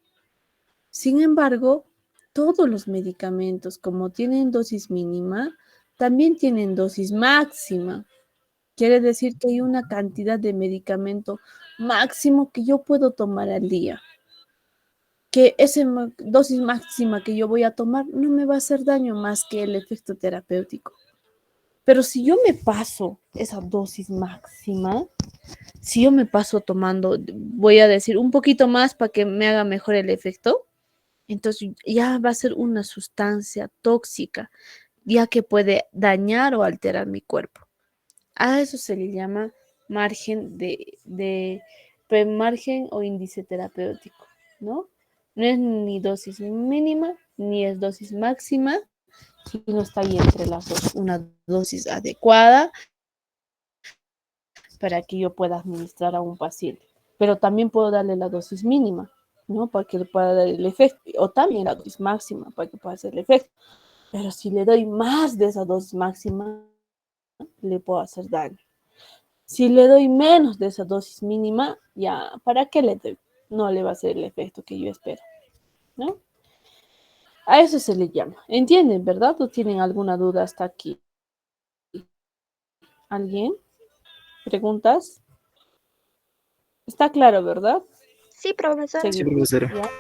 Sin embargo, todos los medicamentos, como tienen dosis mínima, también tienen dosis máxima. Quiere decir que hay una cantidad de medicamento máximo que yo puedo tomar al día. Que esa dosis máxima que yo voy a tomar no me va a hacer daño más que el efecto terapéutico. Pero si yo me paso esa dosis máxima, si yo me paso tomando, voy a decir un poquito más para que me haga mejor el efecto, entonces ya va a ser una sustancia tóxica, ya que puede dañar o alterar mi cuerpo. A eso se le llama margen margen o índice terapéutico, ¿no? No es ni dosis mínima, ni es dosis máxima, sino está ahí entre las dos, una dosis adecuada para que yo pueda administrar a un paciente. Pero también puedo darle la dosis mínima, ¿no? Para que le pueda dar el efecto, o también la dosis máxima para que pueda hacer el efecto. Pero si le doy más de esa dosis máxima, le puedo hacer daño. Si le doy menos de esa dosis mínima, ya, ¿para qué le doy? No le va a hacer el efecto que yo espero, ¿no? A eso se le llama. ¿Entienden, verdad? ¿O tienen alguna duda hasta aquí? ¿Alguien? ¿Preguntas? Está claro, ¿verdad? Sí, profesora. Sí, Seguimos. profesora. ¿Ya? Sí,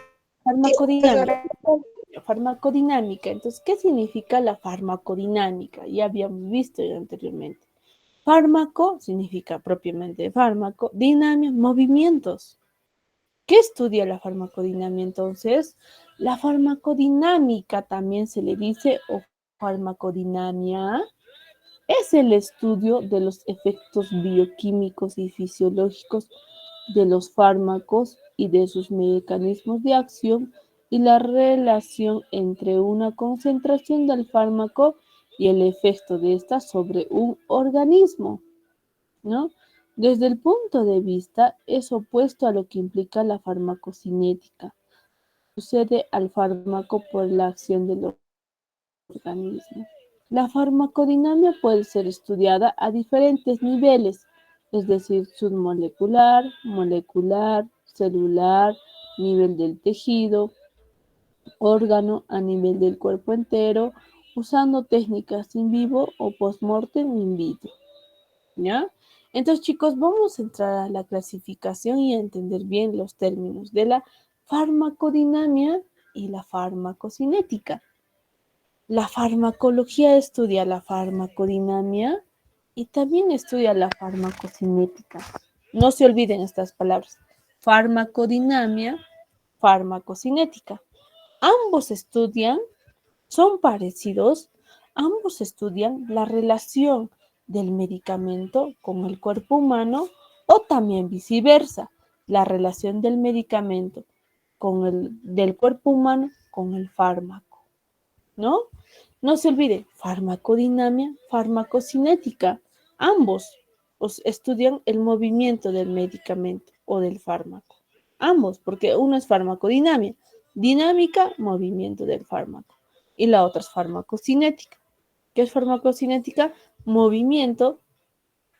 Farmacodinámica. profesora. Farmacodinámica. Entonces, ¿qué significa la farmacodinámica? Ya habíamos visto anteriormente. Fármaco significa propiamente fármaco, dinamia, movimientos. ¿Qué estudia la farmacodinamia entonces? La farmacodinámica también se le dice, o farmacodinamia, es el estudio de los efectos bioquímicos y fisiológicos de los fármacos y de sus mecanismos de acción y la relación entre una concentración del fármaco y el efecto de ésta sobre un organismo, ¿no? Desde el punto de vista es opuesto a lo que implica la farmacocinética. Sucede al fármaco por la acción del organismo. La farmacodinamia puede ser estudiada a diferentes niveles, es decir, submolecular, molecular, celular, nivel del tejido, órgano a nivel del cuerpo entero, usando técnicas in vivo o post-mortem in vitro. ¿Ya? Entonces, chicos, vamos a entrar a la clasificación y a entender bien los términos de la farmacodinamia y la farmacocinética. La farmacología estudia la farmacodinamia y también estudia la farmacocinética. No se olviden estas palabras. Farmacodinamia, farmacocinética. Ambos estudian, son parecidos, ambos estudian la relación del medicamento con el cuerpo humano o también viceversa, la relación del medicamento del cuerpo humano con el fármaco, ¿no? No se olvide, farmacodinamia, farmacocinética, ambos estudian el movimiento del medicamento o del fármaco. Ambos, porque uno es farmacodinamia, dinámica, movimiento del fármaco. Y la otra es farmacocinética. ¿Qué es farmacocinética? Movimiento,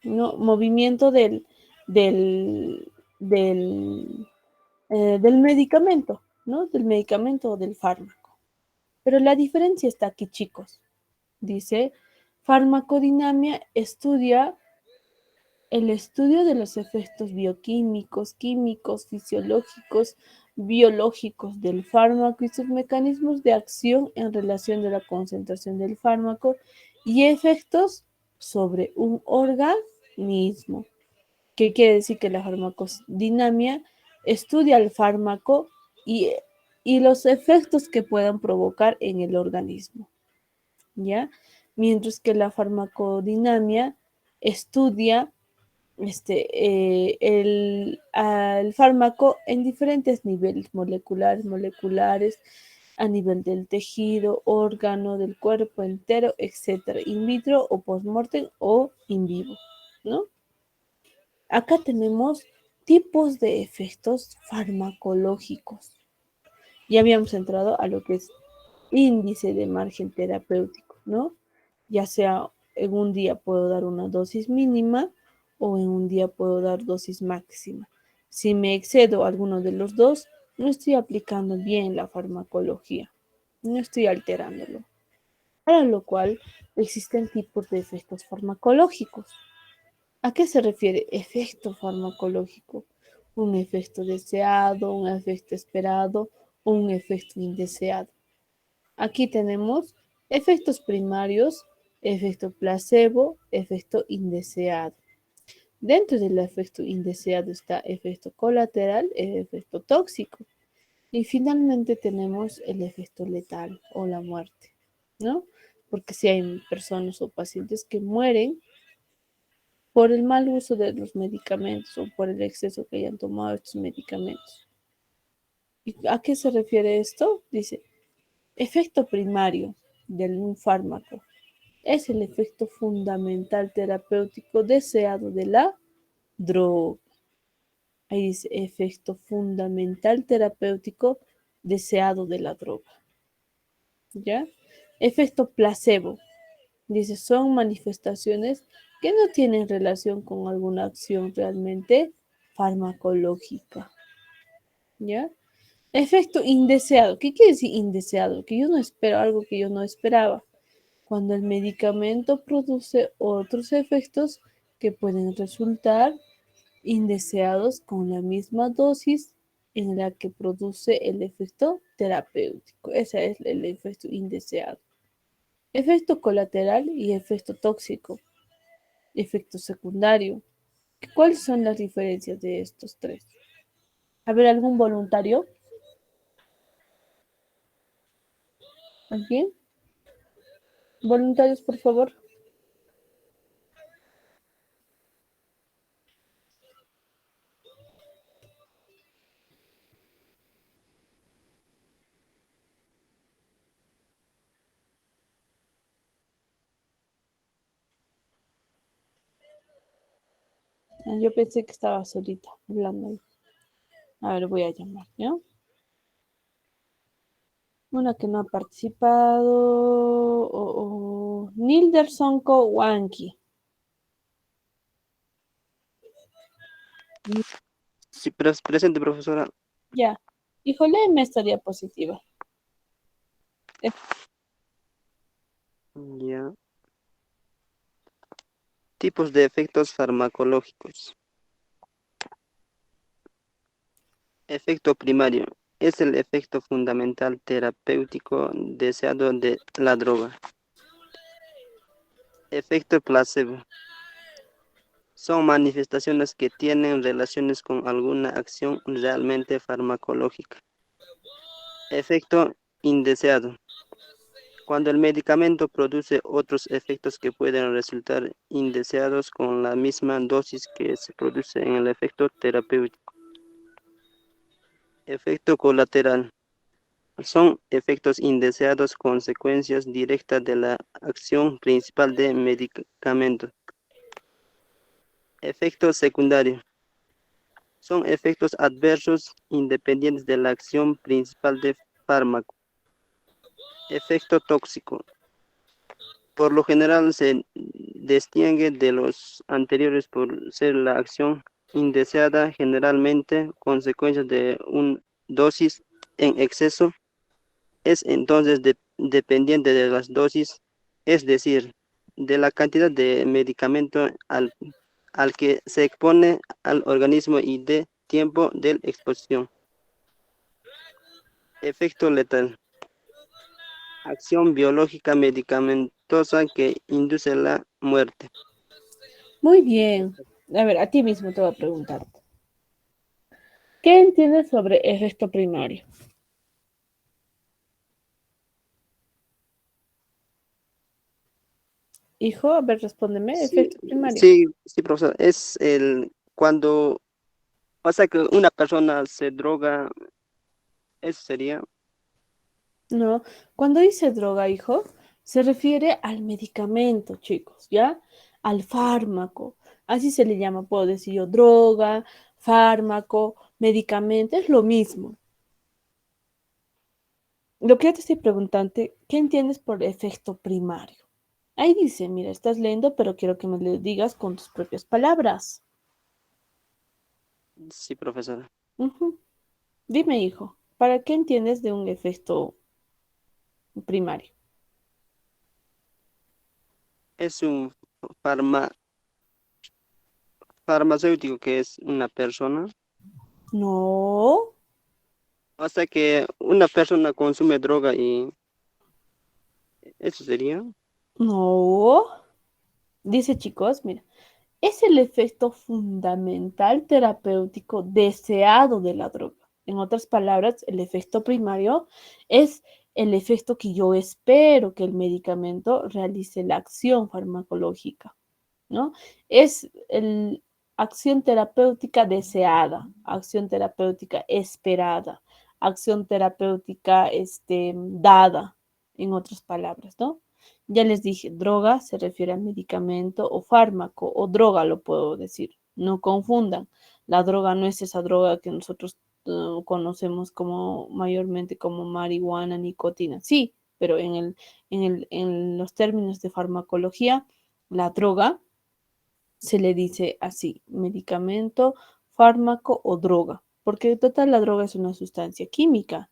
¿no? Movimiento del, del, del medicamento, ¿no? Del medicamento o del fármaco. Pero la diferencia está aquí, chicos. Dice, farmacodinamia estudia el estudio de los efectos bioquímicos, químicos, fisiológicos, biológicos del fármaco y sus mecanismos de acción en relación de la concentración del fármaco y efectos sobre un organismo. ¿Qué quiere decir? Que la farmacodinamia estudia el fármaco y los efectos que puedan provocar en el organismo, ¿ya? Mientras que la farmacodinamia estudia el fármaco en diferentes niveles, moleculares, a nivel del tejido, órgano, del cuerpo entero, etcétera, in vitro o post-mortem o in vivo, ¿no? Acá tenemos tipos de efectos farmacológicos. Ya habíamos entrado a lo que es índice de margen terapéutico, ¿no? Ya sea en un día puedo dar una dosis mínima o en un día puedo dar dosis máxima. Si me excedo alguno de los dos, no estoy aplicando bien la farmacología, no estoy alterándolo. Para lo cual existen tipos de efectos farmacológicos. ¿A qué se refiere efecto farmacológico? Un efecto deseado, un efecto esperado o un efecto indeseado. Aquí tenemos efectos primarios, efecto placebo, efecto indeseado. Dentro del efecto indeseado está efecto colateral, efecto tóxico. Y finalmente tenemos el efecto letal o la muerte, ¿no? Porque si hay personas o pacientes que mueren por el mal uso de los medicamentos o por el exceso que hayan tomado estos medicamentos. ¿Y a qué se refiere esto? Dice, efecto primario de un fármaco es el efecto fundamental terapéutico deseado de la droga. Ahí dice, efecto fundamental terapéutico deseado de la droga. ¿Ya? Efecto placebo. Dice, son manifestaciones que no tienen relación con alguna acción realmente farmacológica. ¿Ya? Efecto indeseado. ¿Qué quiere decir indeseado? Que yo no espero algo que yo no esperaba. Cuando el medicamento produce otros efectos que pueden resultar indeseados con la misma dosis en la que produce el efecto terapéutico. Ese es el efecto indeseado. Efecto colateral y efecto tóxico. Efecto secundario. ¿Cuáles son las diferencias de estos tres? A ver, ¿algún voluntario? ¿Alguien? Voluntarios, por favor. Yo pensé que estaba solita hablando. A ver, voy a llamar, ¿ya? Una que no ha participado. Nilderson Wanki. Sí, presente, profesora. Ya. Hijo, léeme esta diapositiva. Ya. Tipos de efectos farmacológicos. Efecto primario. Es el efecto fundamental terapéutico deseado de la droga. Efecto placebo. Son manifestaciones que tienen relaciones con alguna acción realmente farmacológica. Efecto indeseado. Cuando el medicamento produce otros efectos que pueden resultar indeseados con la misma dosis que se produce en el efecto terapéutico. Efecto colateral. Son efectos indeseados consecuencias directas de la acción principal del medicamento. Efecto secundario. Son efectos adversos independientes de la acción principal del fármaco. Efecto tóxico. Por lo general se distingue de los anteriores por ser la acción indeseada, generalmente consecuencia de una dosis en exceso. Es entonces dependiente de las dosis, es decir, de la cantidad de medicamento al que se expone al organismo y de tiempo de exposición. Efecto letal. Acción biológica medicamentosa que induce la muerte. Muy bien. A ver, a ti mismo te voy a preguntar. ¿Qué entiendes sobre efecto primario? Hijo, a ver, respóndeme. Efecto primario. Sí, profesor. Es cuando, o sea, que una persona se droga, eso sería. No, cuando dice droga, hijo, se refiere al medicamento, chicos, ¿ya? Al fármaco. Así se le llama, puedo decir yo, droga, fármaco, medicamento, es lo mismo. Lo que yo te estoy preguntando, ¿qué entiendes por efecto primario? Ahí dice, mira, estás leyendo, pero quiero que me lo digas con tus propias palabras. Sí, profesor. Dime, hijo, ¿para qué entiendes de un efecto primario? Es un farmacéutico que es una persona. No. O sea que una persona consume droga y eso sería. No. Dice, chicos, mira, es el efecto fundamental terapéutico deseado de la droga. En otras palabras, el efecto primario es el efecto que yo espero que el medicamento realice la acción farmacológica, ¿no? Es la acción terapéutica deseada, acción terapéutica esperada, acción terapéutica dada, en otras palabras, ¿no? Ya les dije, droga se refiere al medicamento o fármaco, o droga lo puedo decir. No confundan. La droga no es esa droga que nosotros conocemos como mayormente como marihuana, nicotina. Sí, pero en los términos de farmacología, la droga se le dice así, medicamento, fármaco o droga. porque total la droga es una sustancia química,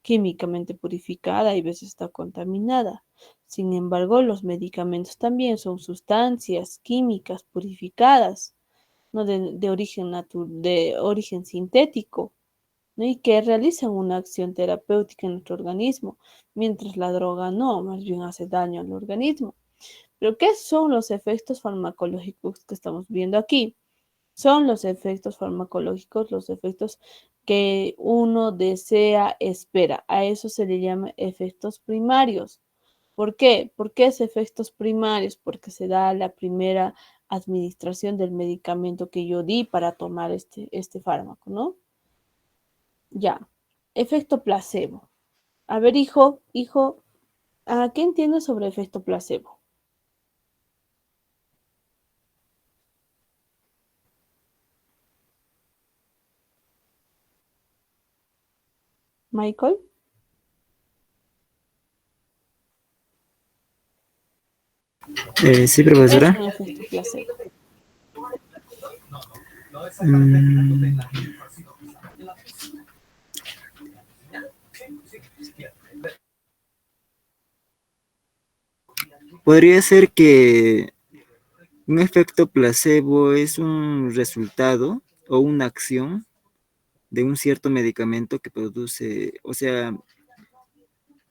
químicamente purificada y a veces está contaminada. Sin embargo, los medicamentos también son sustancias químicas purificadas, ¿no? de origen sintético, ¿no? Y que realizan una acción terapéutica en nuestro organismo, mientras la droga no, más bien hace daño al organismo. Pero ¿qué son los efectos farmacológicos que estamos viendo aquí? Son los efectos farmacológicos, los efectos que uno desea, espera. A eso se le llama efectos primarios. ¿Por qué? ¿Por qué es efectos primarios? Porque se da la primera administración del medicamento que yo di para tomar este fármaco, ¿no? Ya. Efecto placebo. A ver, hijo, ¿qué entiendes sobre efecto placebo? Michael. Sí, profesora. Es un efecto placebo. Podría ser que un efecto placebo es un resultado o una acción de un cierto medicamento que produce, o sea,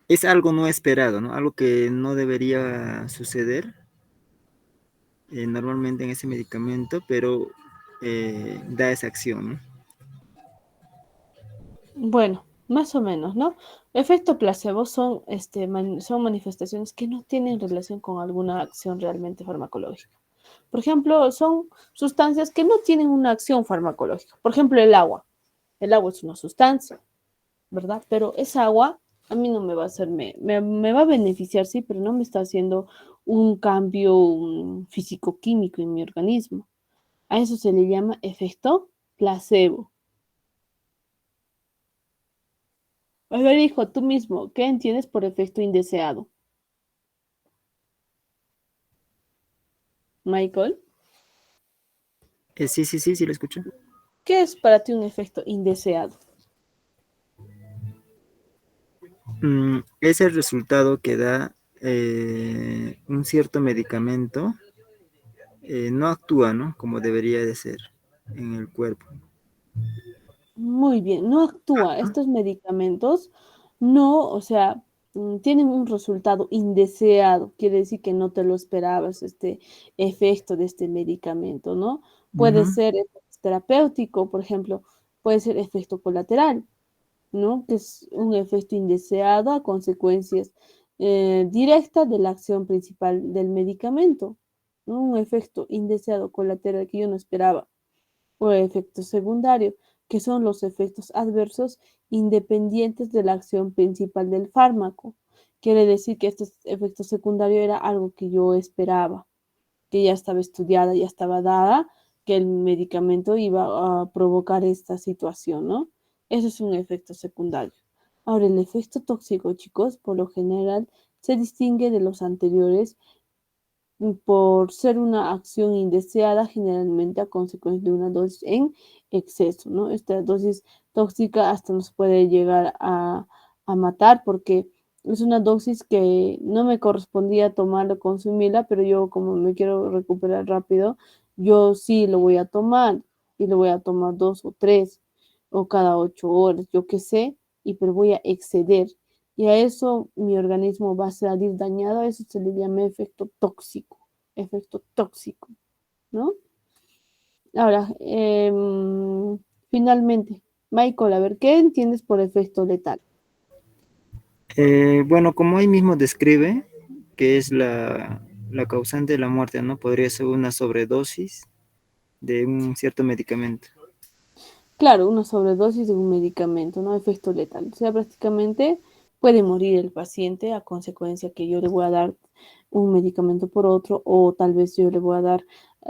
es algo no esperado, ¿no? Algo que no debería suceder normalmente en ese medicamento, pero da esa acción, ¿no? Bueno, más o menos, ¿no? Efecto placebo son, son manifestaciones que no tienen relación con alguna acción realmente farmacológica. Por ejemplo, son sustancias que no tienen una acción farmacológica. Por ejemplo, el agua. El agua es una sustancia, ¿verdad? Pero esa agua a mí no me va a hacer, me va a beneficiar, sí, pero no me está haciendo un cambio físico-químico en mi organismo. A eso se le llama efecto placebo. A ver, hijo, tú mismo, ¿qué entiendes por efecto indeseado? Michael, Sí, lo escucho. ¿qué es para ti un efecto indeseado? Es el resultado que da un cierto medicamento, no actúa, ¿no? Como debería de ser en el cuerpo. Muy bien, no actúa. Estos medicamentos no, o sea, tienen un resultado indeseado. Quiere decir que no te lo esperabas, este efecto de este medicamento, ¿no? Puede ser efecto terapéutico, por ejemplo, puede ser efecto colateral, ¿no? Que es un efecto indeseado a consecuencias directas de la acción principal del medicamento, ¿no? Un efecto indeseado colateral que yo no esperaba, o efecto secundario, que son los efectos adversos independientes de la acción principal del fármaco. Quiere decir que este efecto secundario era algo que yo esperaba, que ya estaba estudiada, ya estaba dada, que el medicamento iba a provocar esta situación, ¿no? Eso es un efecto secundario. Ahora, el efecto tóxico, chicos, por lo general se distingue de los anteriores por ser una acción indeseada, generalmente a consecuencia de una dosis en exceso, ¿no? Esta dosis tóxica hasta nos puede llegar a matar porque es una dosis que no me correspondía tomarla, consumirla, pero yo como me quiero recuperar rápido, yo sí lo voy a tomar y lo voy a tomar 2 o 3 o cada 8 horas, yo qué sé, pero voy a exceder y a eso mi organismo va a salir dañado, a eso se le llama efecto tóxico, ¿no? Ahora, finalmente, Michael, a ver, ¿qué entiendes por efecto letal? Bueno, como ahí mismo describe, que es la causante de la muerte, ¿no? Podría ser una sobredosis de un cierto medicamento. Claro, una sobredosis de un medicamento, ¿no? Efecto letal. O sea, prácticamente puede morir el paciente a consecuencia que yo le voy a dar un medicamento por otro, o tal vez yo le voy a dar,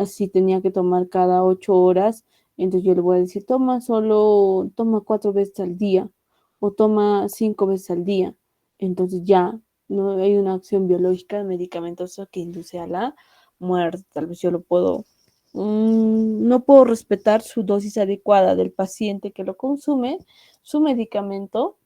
si tenía que tomar cada 8 horas, entonces yo le voy a decir, toma 4 veces al día, o toma 5 veces al día. Entonces ya no hay una acción biológica medicamentosa que induce a la muerte. Tal vez yo lo puedo no puedo respetar su dosis adecuada del paciente que lo consume, su medicamento,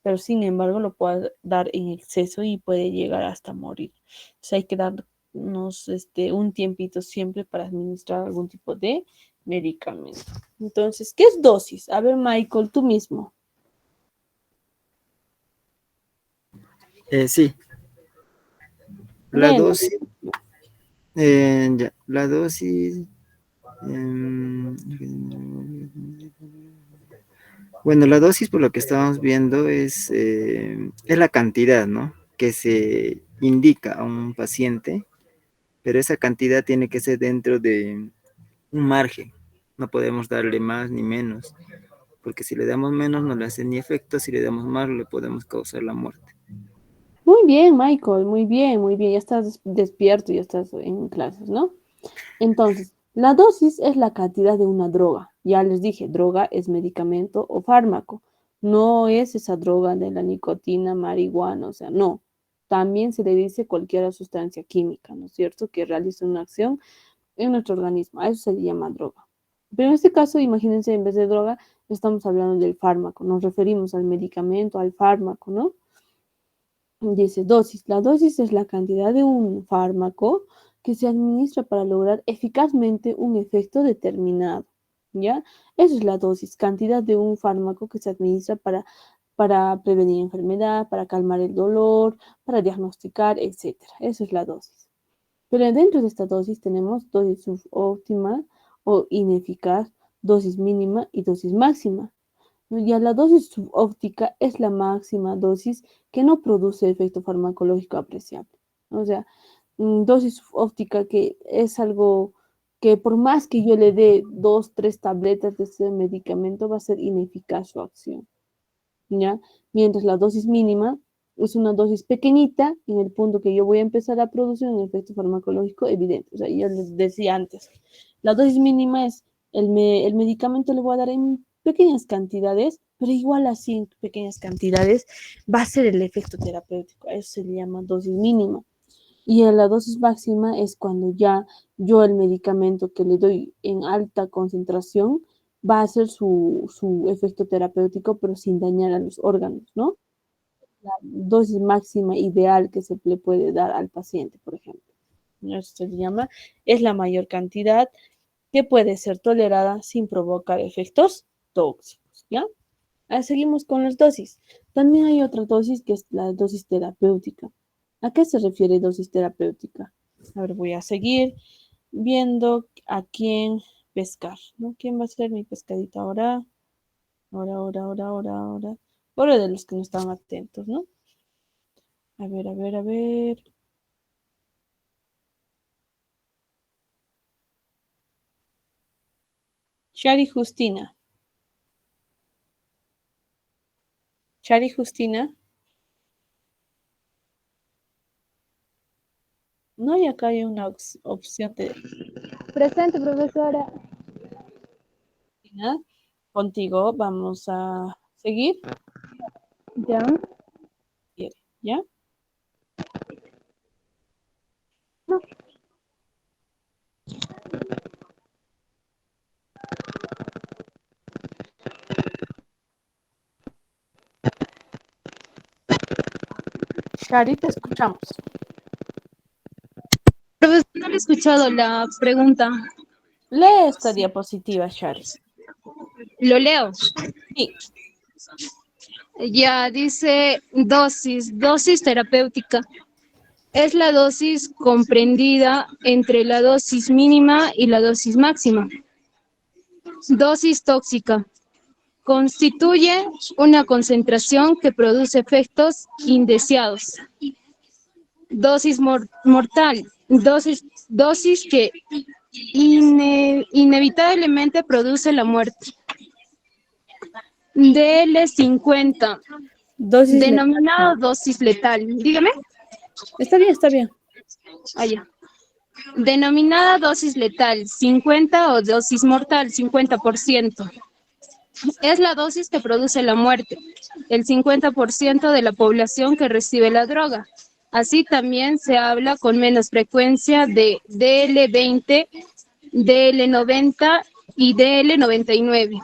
pero sin embargo lo puedo dar en exceso y puede llegar hasta morir. Entonces hay que darnos un tiempito siempre para administrar algún tipo de medicamento. Entonces, ¿qué es dosis? A ver, Michael, tú mismo. Sí. La Bien. dosis. La dosis. Bueno, la dosis por lo que estamos viendo es la cantidad, ¿no? Que se indica a un paciente, pero esa cantidad tiene que ser dentro de un margen. No podemos darle más ni menos, porque si le damos menos no le hace ni efecto, si le damos más le podemos causar la muerte. Muy bien, Michael, muy bien, muy bien. Ya estás despierto, ya estás en clases, ¿no? Entonces, la dosis es la cantidad de una droga. Ya les dije, droga es medicamento o fármaco. No es esa droga de la nicotina, marihuana, o sea, no. También se le dice cualquier sustancia química, ¿no es cierto? Que realiza una acción en nuestro organismo. A eso se le llama droga. Pero en este caso, imagínense, en vez de droga, estamos hablando del fármaco. Nos referimos al medicamento, al fármaco, ¿no? Dice dosis. La dosis es la cantidad de un fármaco que se administra para lograr eficazmente un efecto determinado, ¿ya? Esa es la dosis, cantidad de un fármaco que se administra para prevenir enfermedad, para calmar el dolor, para diagnosticar, etc. Esa es la dosis. Pero dentro de esta dosis tenemos dosis subóptima o ineficaz, dosis mínima y dosis máxima. Ya la dosis subóptica es la máxima dosis que no produce efecto farmacológico apreciable. O sea, dosis subóptica que es algo que por más que yo le dé 2, 3 tabletas de ese medicamento va a ser ineficaz su acción, ¿ya? Mientras la dosis mínima es una dosis pequeñita en el punto que yo voy a empezar a producir un efecto farmacológico evidente. O sea, yo les decía antes, la dosis mínima es el medicamento le voy a dar en pequeñas cantidades, pero igual así en pequeñas cantidades va a ser el efecto terapéutico. Eso se le llama dosis mínima. Y la dosis máxima es cuando ya yo el medicamento que le doy en alta concentración va a hacer su efecto terapéutico, pero sin dañar a los órganos, ¿no? La dosis máxima ideal que se le puede dar al paciente, por ejemplo. Eso se llama, es la mayor cantidad que puede ser tolerada sin provocar efectos tóxicos, ¿ya? Ahora seguimos con las dosis. También hay otra dosis que es la dosis terapéutica. ¿A qué se refiere dosis terapéutica? A ver, voy a seguir viendo a quién pescar, ¿no? ¿Quién va a ser mi pescadita ahora? Ahora. Ahora de los que no estaban atentos, ¿no? A ver. Shari Justina. No, y acá hay una opción de... Presente, profesora. Contigo vamos a seguir. Ya. ¿Ya? No. Shari, te escuchamos. Profesor, no le he escuchado la pregunta. Lee esta diapositiva, Shari. ¿Lo leo? Sí. Ya dice dosis terapéutica. Es la dosis comprendida entre la dosis mínima y la dosis máxima. Dosis tóxica. Constituye una concentración que produce efectos indeseados. Dosis mortal. Dosis que inevitablemente produce la muerte. DL50. Denominado dosis letal. Dígame. Está bien. Ya. Denominada dosis letal 50 o dosis mortal 50%. Es la dosis que produce la muerte, el 50% de la población que recibe la droga. Así también se habla con menos frecuencia de DL20 DL90 y DL99.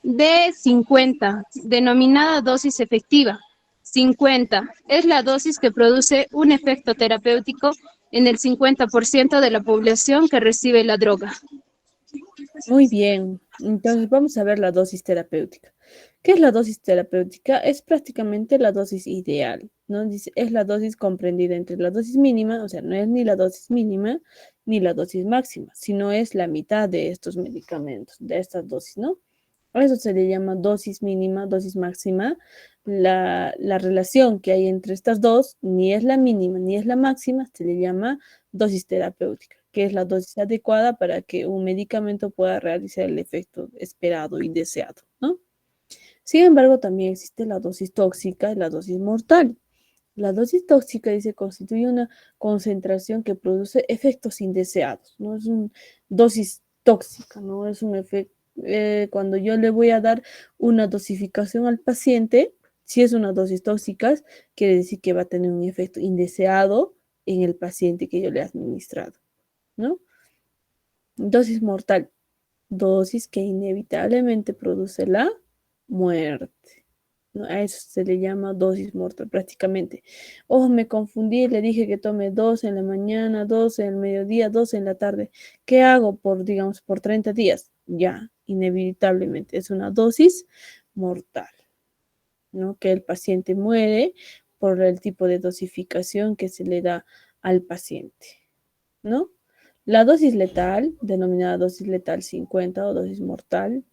D50, denominada dosis efectiva. 50 es la dosis que produce un efecto terapéutico en el 50% de la población que recibe la droga. Muy bien, entonces vamos a ver la dosis terapéutica. ¿Qué es la dosis terapéutica? Es prácticamente la dosis ideal, ¿no? Dice, es la dosis comprendida entre la dosis mínima, o sea, no es ni la dosis mínima ni la dosis máxima, sino es la mitad de estos medicamentos, de estas dosis, ¿no? A eso se le llama dosis mínima, dosis máxima. La relación que hay entre estas dos ni es la mínima ni es la máxima, se le llama dosis terapéutica, que es la dosis adecuada para que un medicamento pueda realizar el efecto esperado y deseado, ¿no? Sin embargo, también existe la dosis tóxica y la dosis mortal. La dosis tóxica dice constituye una concentración que produce efectos indeseados, ¿no? Es una dosis tóxica, ¿no? Es un efecto, cuando yo le voy a dar una dosificación al paciente, si es una dosis tóxica, quiere decir que va a tener un efecto indeseado en el paciente que yo le he administrado, ¿no? Dosis mortal, dosis que inevitablemente produce la muerte, ¿no? A eso se le llama dosis mortal prácticamente. Oh, me confundí, le dije que tome 2 en la mañana, 2 en el mediodía, 2 en la tarde. ¿Qué hago por, digamos, por 30 días? Ya, inevitablemente es una dosis mortal, ¿no? Que el paciente muere por el tipo de dosificación que se le da al paciente, ¿no? La dosis letal, denominada dosis letal 50 o dosis mortal,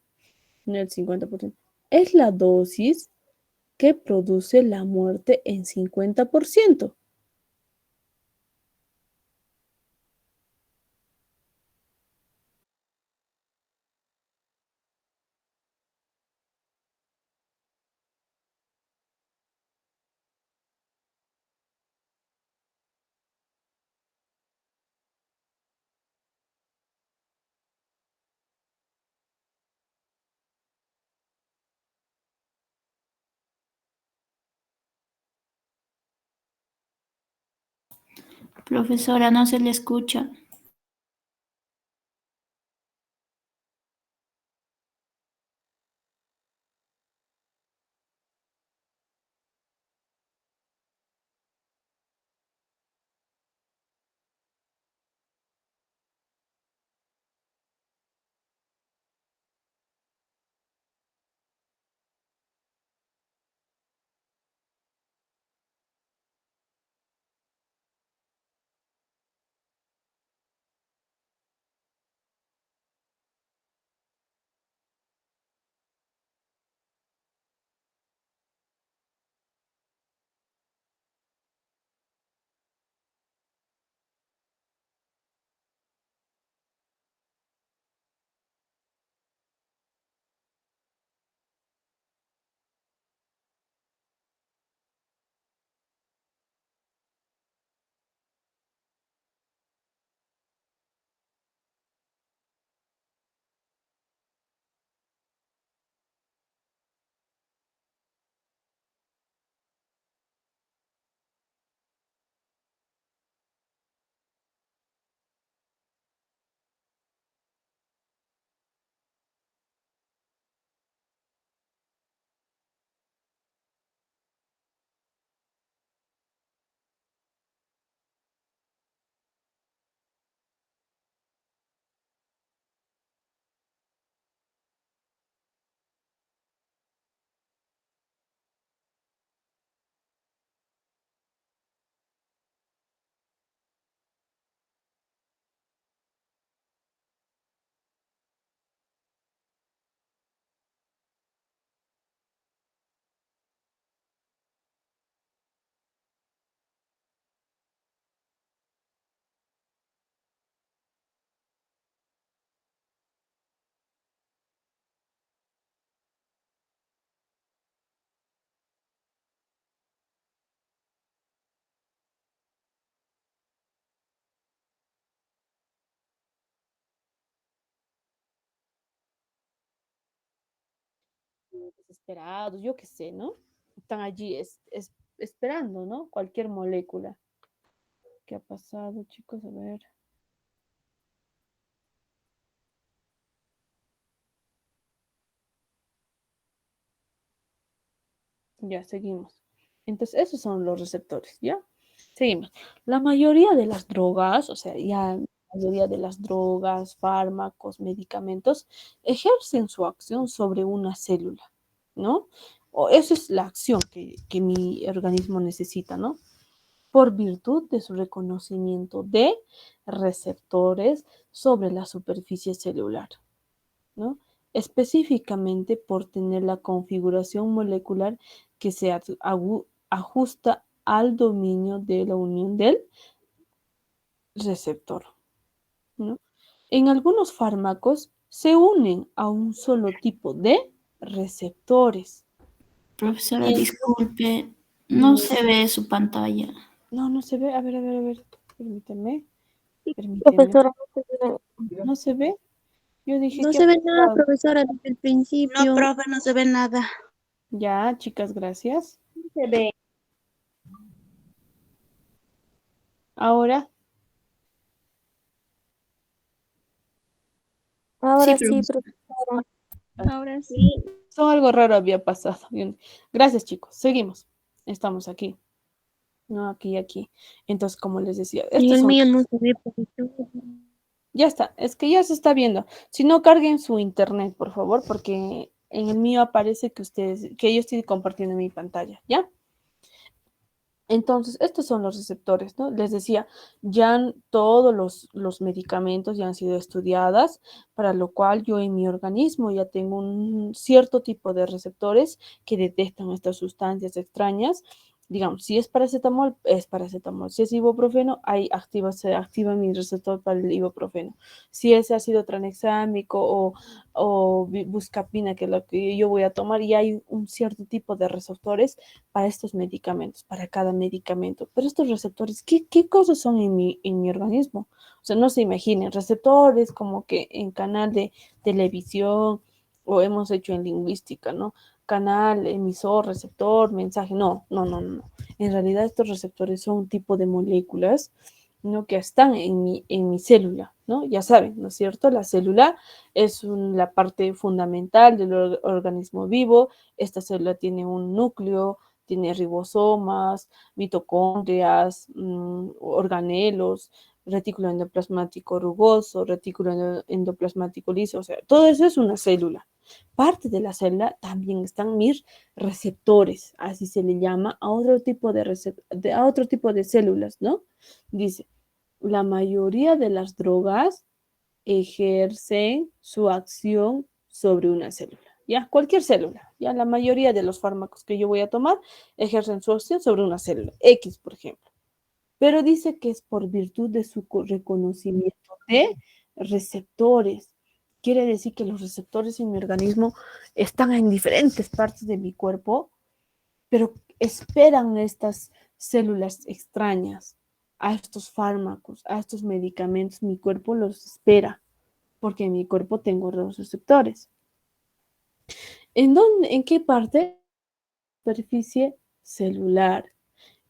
¿no? El 50%, es la dosis que produce la muerte en 50%. Profesora, no se le escucha. Desesperados, yo qué sé, ¿no? Están allí esperando, ¿no? Cualquier molécula. ¿Qué ha pasado, chicos? A ver. Ya, seguimos. Entonces, esos son los receptores, ¿ya? Seguimos. La mayoría de las drogas, o sea, ya la mayoría de las drogas, fármacos, medicamentos, ejercen su acción sobre una célula, ¿no? O esa es la acción que mi organismo necesita, ¿no? Por virtud de su reconocimiento de receptores sobre la superficie celular, ¿no? Específicamente por tener la configuración molecular que se ajusta al dominio de la unión del receptor, ¿no? En algunos fármacos se unen a un solo tipo de receptores. Profesora, disculpe, no Dime. se ve su pantalla. No, no se ve. A ver. Permíteme. Profesora, no se ve. ¿No se ve? Yo dije No que... se ve nada, profesora, desde el principio. No, profe, no se ve nada. Ya, chicas, gracias. Se ve. Ahora, Ahora Sí, sí, profesora. profesora. Ahora sí. algo raro había pasado. Bien. Gracias, chicos. Seguimos. Estamos aquí. No, aquí. Entonces, como les decía, En estos el son... mío no se ve, profesora. Ya está, es que ya se está viendo. Si no, carguen su internet, por favor, porque en el mío aparece que yo estoy compartiendo mi pantalla, ¿ya? Entonces, estos son los receptores, ¿no? Les decía, ya todos los medicamentos ya han sido estudiadas, para lo cual yo en mi organismo ya tengo un cierto tipo de receptores que detectan estas sustancias extrañas. Digamos, si es paracetamol, es paracetamol. Si es ibuprofeno, se activa mi receptor para el ibuprofeno. Si es ácido tranexámico o buscapina, que es lo que yo voy a tomar, y hay un cierto tipo de receptores para estos medicamentos, para cada medicamento. Pero estos receptores, ¿qué cosas son en mi organismo? O sea, no se imaginen, receptores como que en canal de televisión o hemos hecho en lingüística, ¿no? Canal, emisor, receptor, mensaje. No. En realidad estos receptores son un tipo de moléculas, ¿no? Que están en mi célula, ¿no? Ya saben, ¿no es cierto? La célula es la parte fundamental del organismo vivo. Esta célula tiene un núcleo, tiene ribosomas, mitocondrias, organelos, retículo endoplasmático rugoso, retículo endoplasmático liso, o sea, todo eso es una célula. Parte de la célula también están mis receptores, así se le llama a otro tipo a otro tipo de células, ¿no? Dice, la mayoría de las drogas ejercen su acción sobre una célula. ¿Ya? Cualquier célula. ¿Ya? La mayoría de los fármacos que yo voy a tomar ejercen su acción sobre una célula. X, por ejemplo. Pero dice que es por virtud de su reconocimiento de receptores. Quiere decir que los receptores en mi organismo están en diferentes partes de mi cuerpo, pero esperan estas células extrañas a estos fármacos, a estos medicamentos. Mi cuerpo los espera porque en mi cuerpo tengo los receptores. ¿En qué parte? Superficie celular,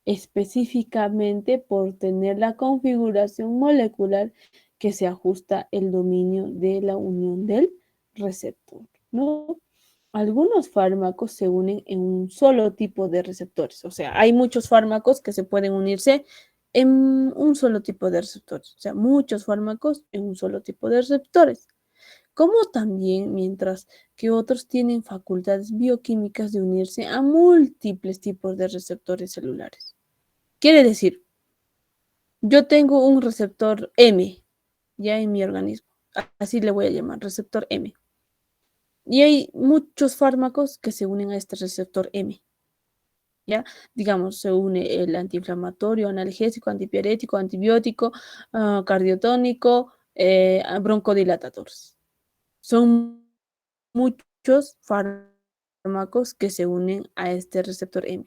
específicamente por tener la configuración molecular que se ajusta el dominio de la unión del receptor, ¿no? Algunos fármacos se unen en un solo tipo de receptores, o sea, hay muchos fármacos que se pueden unirse en un solo tipo de receptores, o sea, muchos fármacos en un solo tipo de receptores, como también mientras que otros tienen facultades bioquímicas de unirse a múltiples tipos de receptores celulares. Quiere decir, yo tengo un receptor M ya en mi organismo, así le voy a llamar, receptor M. Y hay muchos fármacos que se unen a este receptor M. ¿Ya? Digamos, se une el antiinflamatorio, analgésico, antipirético, antibiótico, cardiotónico, broncodilatadores. Son muchos fármacos que se unen a este receptor M.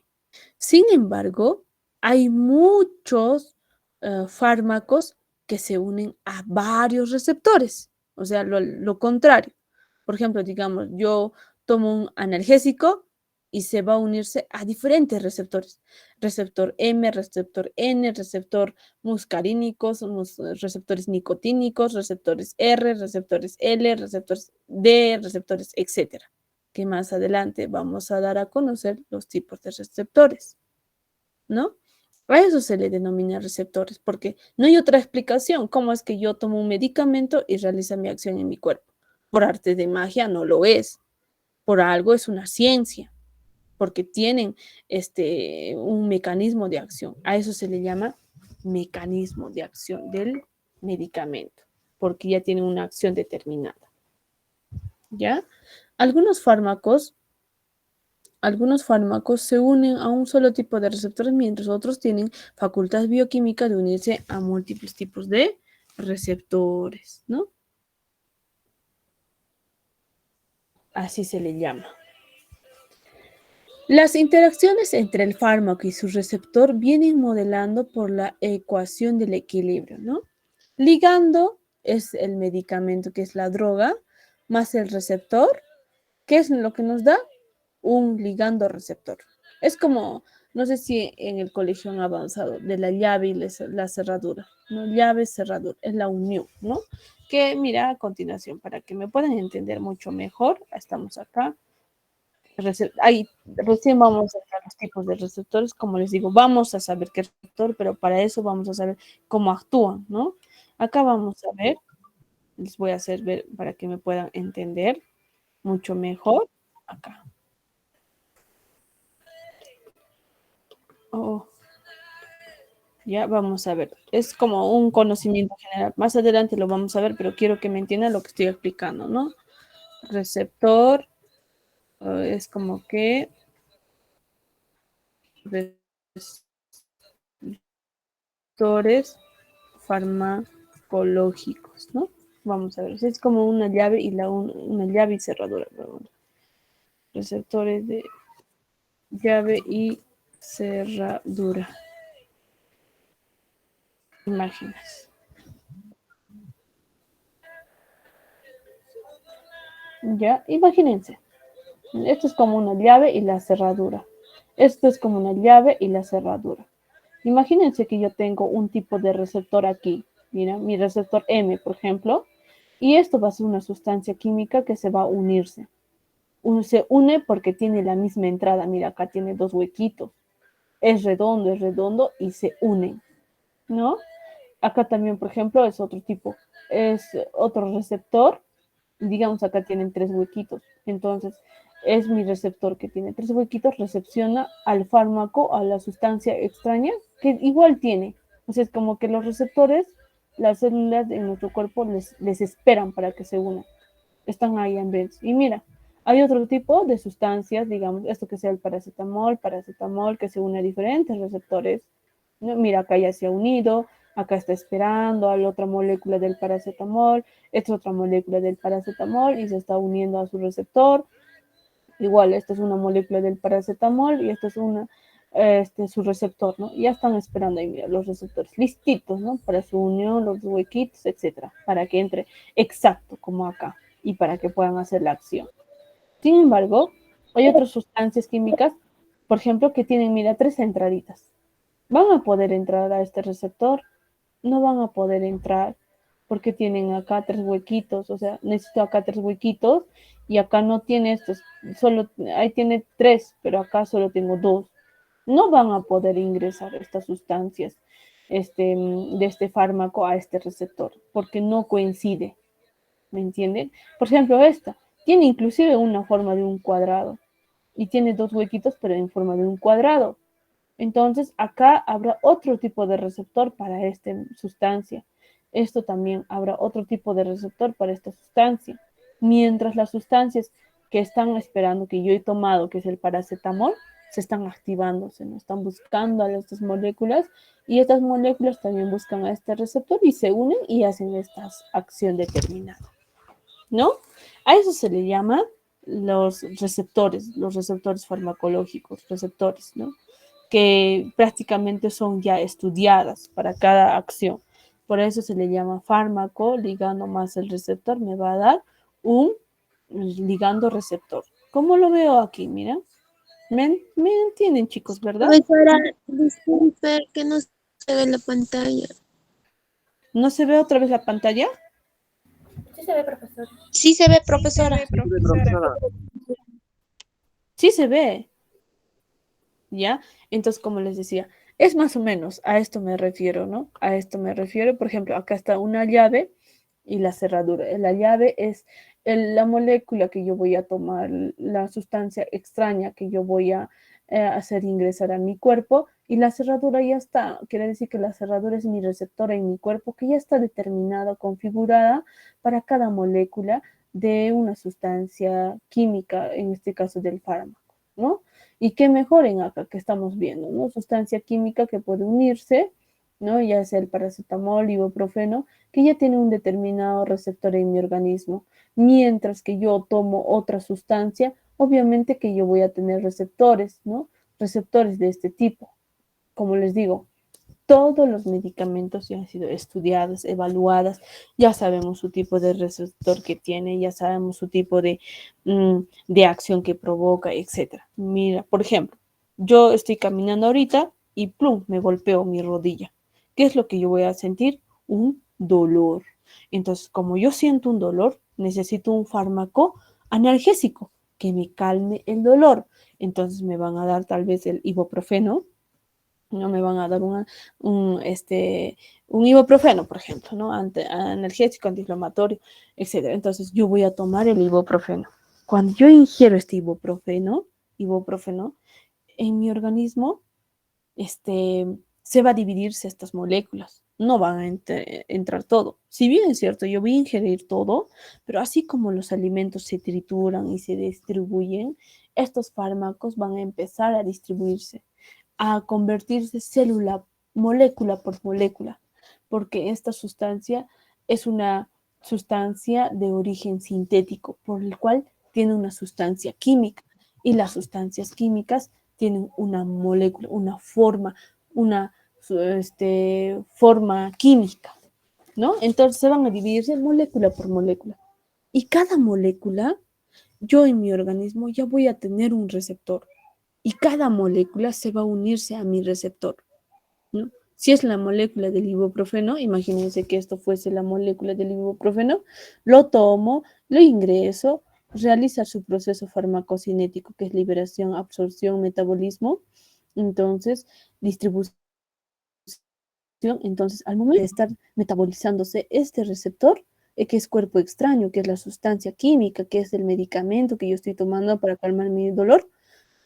Sin embargo, hay muchos fármacos que se unen a varios receptores, o sea, lo contrario. Por ejemplo, digamos, yo tomo un analgésico y se va a unirse a diferentes receptores. Receptor M, receptor N, receptor muscarínicos, receptores nicotínicos, receptores R, receptores L, receptores D, receptores, etc. que más adelante vamos a dar a conocer los tipos de receptores, ¿no? A eso se le denomina receptores, porque no hay otra explicación. ¿Cómo es que yo tomo un medicamento y realiza mi acción en mi cuerpo? Por arte de magia no lo es. Por algo es una ciencia, porque tienen un mecanismo de acción. A eso se le llama mecanismo de acción del medicamento, porque ya tienen una acción determinada. ¿Ya? Algunos fármacos se unen a un solo tipo de receptores, mientras otros tienen facultad bioquímica de unirse a múltiples tipos de receptores, ¿no? Así se le llama. Las interacciones entre el fármaco y su receptor vienen modelando por la ecuación del equilibrio, ¿no? Ligando es el medicamento, que es la droga, más el receptor, ¿qué es lo que nos da? Un ligando receptor. Es como, no sé si en el colegio han avanzado, de la llave y la cerradura, ¿no? Llave, cerradura, es la unión, ¿no? Que mira a continuación, para que me puedan entender mucho mejor, estamos acá. Ahí recién vamos a ver los tipos de receptores, como les digo, vamos a saber qué receptor, pero para eso vamos a saber cómo actúan, ¿no? Acá vamos a ver, les voy a hacer ver para que me puedan entender mucho mejor, acá. Oh. Ya vamos a ver, es como un conocimiento general, más adelante lo vamos a ver, pero quiero que me entiendan lo que estoy explicando, ¿no? Receptor, es como que receptores farmacológicos, ¿no? Vamos a ver, es como una llave y una llave y cerradura, perdón. Receptores de llave y cerradura. Imágenes. Ya, imagínense. Esto es como una llave y la cerradura. Esto es como una llave y la cerradura. Imagínense que yo tengo un tipo de receptor aquí. Mira, mi receptor M, por ejemplo. Y esto va a ser una sustancia química que se va a unirse. Se une porque tiene la misma entrada. Mira, acá tiene dos huequitos. Es redondo y se unen, ¿no? Acá también, por ejemplo, es otro tipo. Es otro receptor. Digamos, acá tienen tres huequitos. Entonces, es mi receptor que tiene tres huequitos, recepciona al fármaco, a la sustancia extraña, que igual tiene. O sea, es como que los receptores, las células en nuestro cuerpo les esperan para que se unan. Están ahí en vez. Y mira, hay otro tipo de sustancias, digamos, esto que sea el paracetamol, que se une a diferentes receptores. ¿No? Mira, acá ya se ha unido, acá está esperando a la otra molécula del paracetamol, esta es otra molécula del paracetamol y se está uniendo a su receptor. Igual, esta es una molécula del paracetamol y esta es su receptor, ¿no? Ya están esperando ahí, mira, los receptores listitos, ¿no? Para su unión, los huequitos, etcétera, para que entre exacto como acá y para que puedan hacer la acción. Sin embargo, hay otras sustancias químicas, por ejemplo, que tienen, mira, tres entraditas. ¿Van a poder entrar a este receptor? No van a poder entrar porque tienen acá tres huequitos, o sea, necesito acá tres huequitos y acá no tiene estos, ahí tiene tres, pero acá solo tengo dos. No van a poder ingresar estas sustancias de este fármaco a este receptor porque no coincide, ¿me entienden? Por ejemplo, esta tiene inclusive una forma de un cuadrado y tiene dos huequitos, pero en forma de un cuadrado. Entonces, acá habrá otro tipo de receptor para esta sustancia. Esto también habrá otro tipo de receptor para esta sustancia. Mientras las sustancias que están esperando, que yo he tomado, que es el paracetamol, se están activándose, ¿no? Están buscando a estas moléculas y estas moléculas también buscan a este receptor y se unen y hacen esta acción determinada, ¿no? A eso se le llama los receptores farmacológicos, receptores, ¿no? Que prácticamente son ya estudiadas para cada acción. Por eso se le llama fármaco, ligando más el receptor, me va a dar un ligando receptor. ¿Cómo lo veo aquí? Mira. ¿Me entienden, chicos, verdad? Profesora, disculpe que no se ve la pantalla. ¿No se ve otra vez la pantalla? Sí se ve, profesor. Sí se ve, profesora. Sí se ve, ¿ya? Entonces, como les decía, es más o menos, a esto me refiero, ¿no? A esto me refiero, por ejemplo, acá está una llave y la cerradura. La llave es la molécula que yo voy a tomar, la sustancia extraña que yo voy a hacer ingresar a mi cuerpo, y la cerradura ya está. Quiere decir que la cerradura es mi receptor en mi cuerpo, que ya está determinada, configurada para cada molécula de una sustancia química, en este caso del fármaco, ¿no? Y qué mejor en acá que estamos viendo, ¿no? Sustancia química que puede unirse, ¿no? Ya sea el paracetamol, ibuprofeno, que ya tiene un determinado receptor en mi organismo. Mientras que yo tomo otra sustancia, obviamente que yo voy a tener receptores, ¿no? Receptores de este tipo. Como les digo, todos los medicamentos ya han sido estudiados, evaluados, ya sabemos su tipo de receptor que tiene, ya sabemos su tipo de acción que provoca, etc. Mira, por ejemplo, yo estoy caminando ahorita y plum, me golpeo mi rodilla. ¿Qué es lo que yo voy a sentir? Un dolor. Entonces, como yo siento un dolor, necesito un fármaco analgésico que me calme el dolor. Entonces me van a dar tal vez el ibuprofeno, no me van a dar un ibuprofeno, por ejemplo, ¿no? Analgésico, antiinflamatorio, etc. Entonces yo voy a tomar el ibuprofeno. Cuando yo ingiero este ibuprofeno, en mi organismo, se va a dividirse estas moléculas. No van a entrar todo. Si bien es cierto, yo voy a ingerir todo, pero así como los alimentos se trituran y se distribuyen, estos fármacos van a empezar a distribuirse, a convertirse célula, molécula por molécula, porque esta sustancia es una sustancia de origen sintético, por el cual tiene una sustancia química, y las sustancias químicas tienen una molécula, una forma química, ¿no? Entonces se van a dividirse molécula por molécula. Y cada molécula, yo en mi organismo ya voy a tener un receptor. Y cada molécula se va a unirse a mi receptor, ¿no? Si es la molécula del ibuprofeno, imagínense que esto fuese la molécula del ibuprofeno, lo tomo, lo ingreso, realiza su proceso farmacocinético, que es liberación, absorción, metabolismo, entonces distribución. Entonces, al momento de estar metabolizándose este receptor, que es cuerpo extraño, que es la sustancia química, que es el medicamento que yo estoy tomando para calmar mi dolor,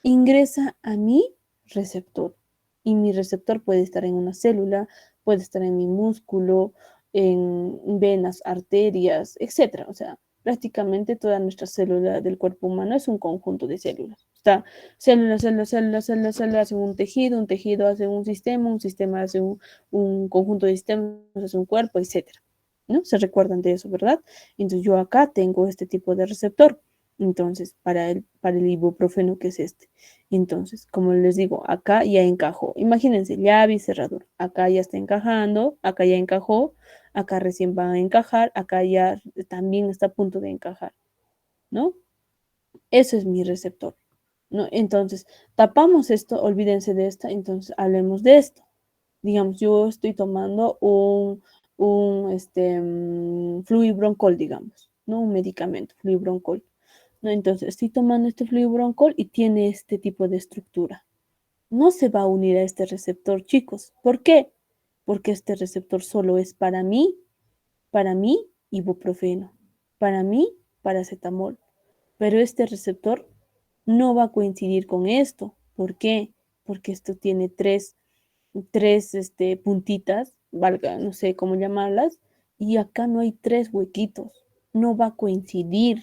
ingresa a mi receptor. Y mi receptor puede estar en una célula, puede estar en mi músculo, en venas, arterias, etc. O sea, prácticamente toda nuestra célula del cuerpo humano es un conjunto de células. Está célula, hace un tejido hace un sistema hace un conjunto de sistemas, hace un cuerpo, etc. ¿No? Se recuerdan de eso, ¿verdad? Entonces yo acá tengo este tipo de receptor. Entonces, para el ibuprofeno, que es este. Entonces, como les digo, acá ya encajó. Imagínense, llave y cerradura. Acá ya está encajando, acá ya encajó, acá recién van a encajar, acá ya también está a punto de encajar, ¿no? Eso es mi receptor, ¿no? Entonces, tapamos esto, olvídense de esta, entonces hablemos de esto. Digamos, yo estoy tomando fluibroncol, digamos, ¿no? Un medicamento, fluibroncol. ¿No? Entonces, estoy tomando este fluibroncol y tiene este tipo de estructura. No se va a unir a este receptor, chicos. ¿Por qué? Porque este receptor solo es para mí, ibuprofeno, para mí, paracetamol. Pero este receptor no va a coincidir con esto. ¿Por qué? Porque esto tiene tres puntitas, valga, no sé cómo llamarlas, y acá no hay tres huequitos. No va a coincidir.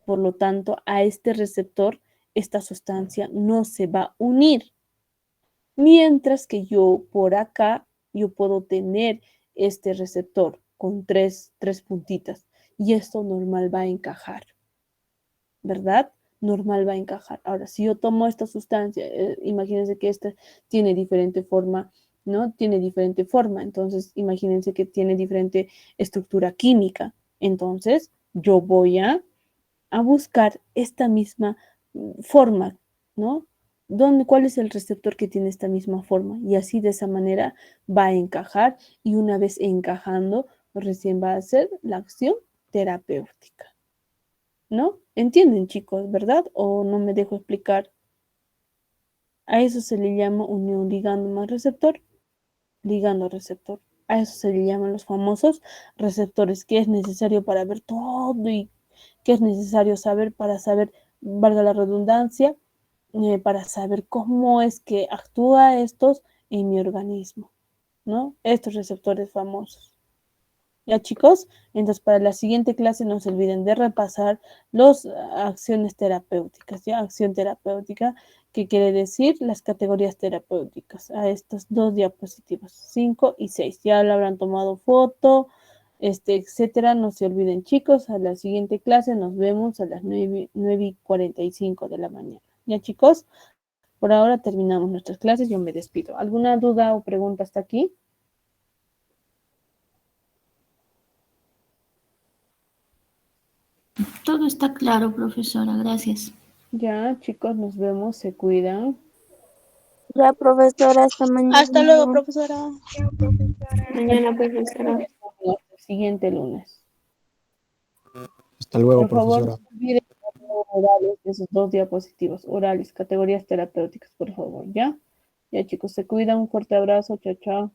Por lo tanto, a este receptor, esta sustancia no se va a unir. Mientras que yo por acá, yo puedo tener este receptor con tres puntitas, y esto normal va a encajar, ¿verdad? Normal va a encajar. Ahora, si yo tomo esta sustancia, imagínense que esta tiene diferente forma, ¿no? Tiene diferente forma, entonces imagínense que tiene diferente estructura química. Entonces, yo voy a buscar esta misma forma, ¿no? ¿Cuál es el receptor que tiene esta misma forma? Y así de esa manera va a encajar, y una vez encajando, recién va a hacer la acción terapéutica. ¿No? ¿Entienden, chicos, verdad? ¿O no me dejo explicar? A eso se le llama unión ligando más receptor, ligando receptor. A eso se le llaman los famosos receptores, que es necesario para ver todo y que es necesario saber para saber, valga la redundancia, para saber cómo es que actúa estos en mi organismo, ¿no? Estos receptores famosos. ¿Ya, chicos? Entonces, para la siguiente clase no se olviden de repasar las acciones terapéuticas, ¿ya? Acción terapéutica, que quiere decir las categorías terapéuticas a estas dos diapositivas, 5 y 6. Ya le habrán tomado foto, etcétera. No se olviden, chicos, a la siguiente clase nos vemos a las 9:45 de la mañana. ¿Ya, chicos? Por ahora terminamos nuestras clases, yo me despido. ¿Alguna duda o pregunta hasta aquí? Todo está claro, profesora, gracias. Ya, chicos, nos vemos, se cuidan. Ya, profesora, hasta mañana. Hasta luego, profesora. Mañana, profesora. Hasta el siguiente lunes. Hasta luego, Por favor, no profesora. se olviden de los orales de esos dos diapositivas, orales, categorías terapéuticas, por favor, ¿ya? Ya, chicos, se cuidan, un fuerte abrazo, chao, chao.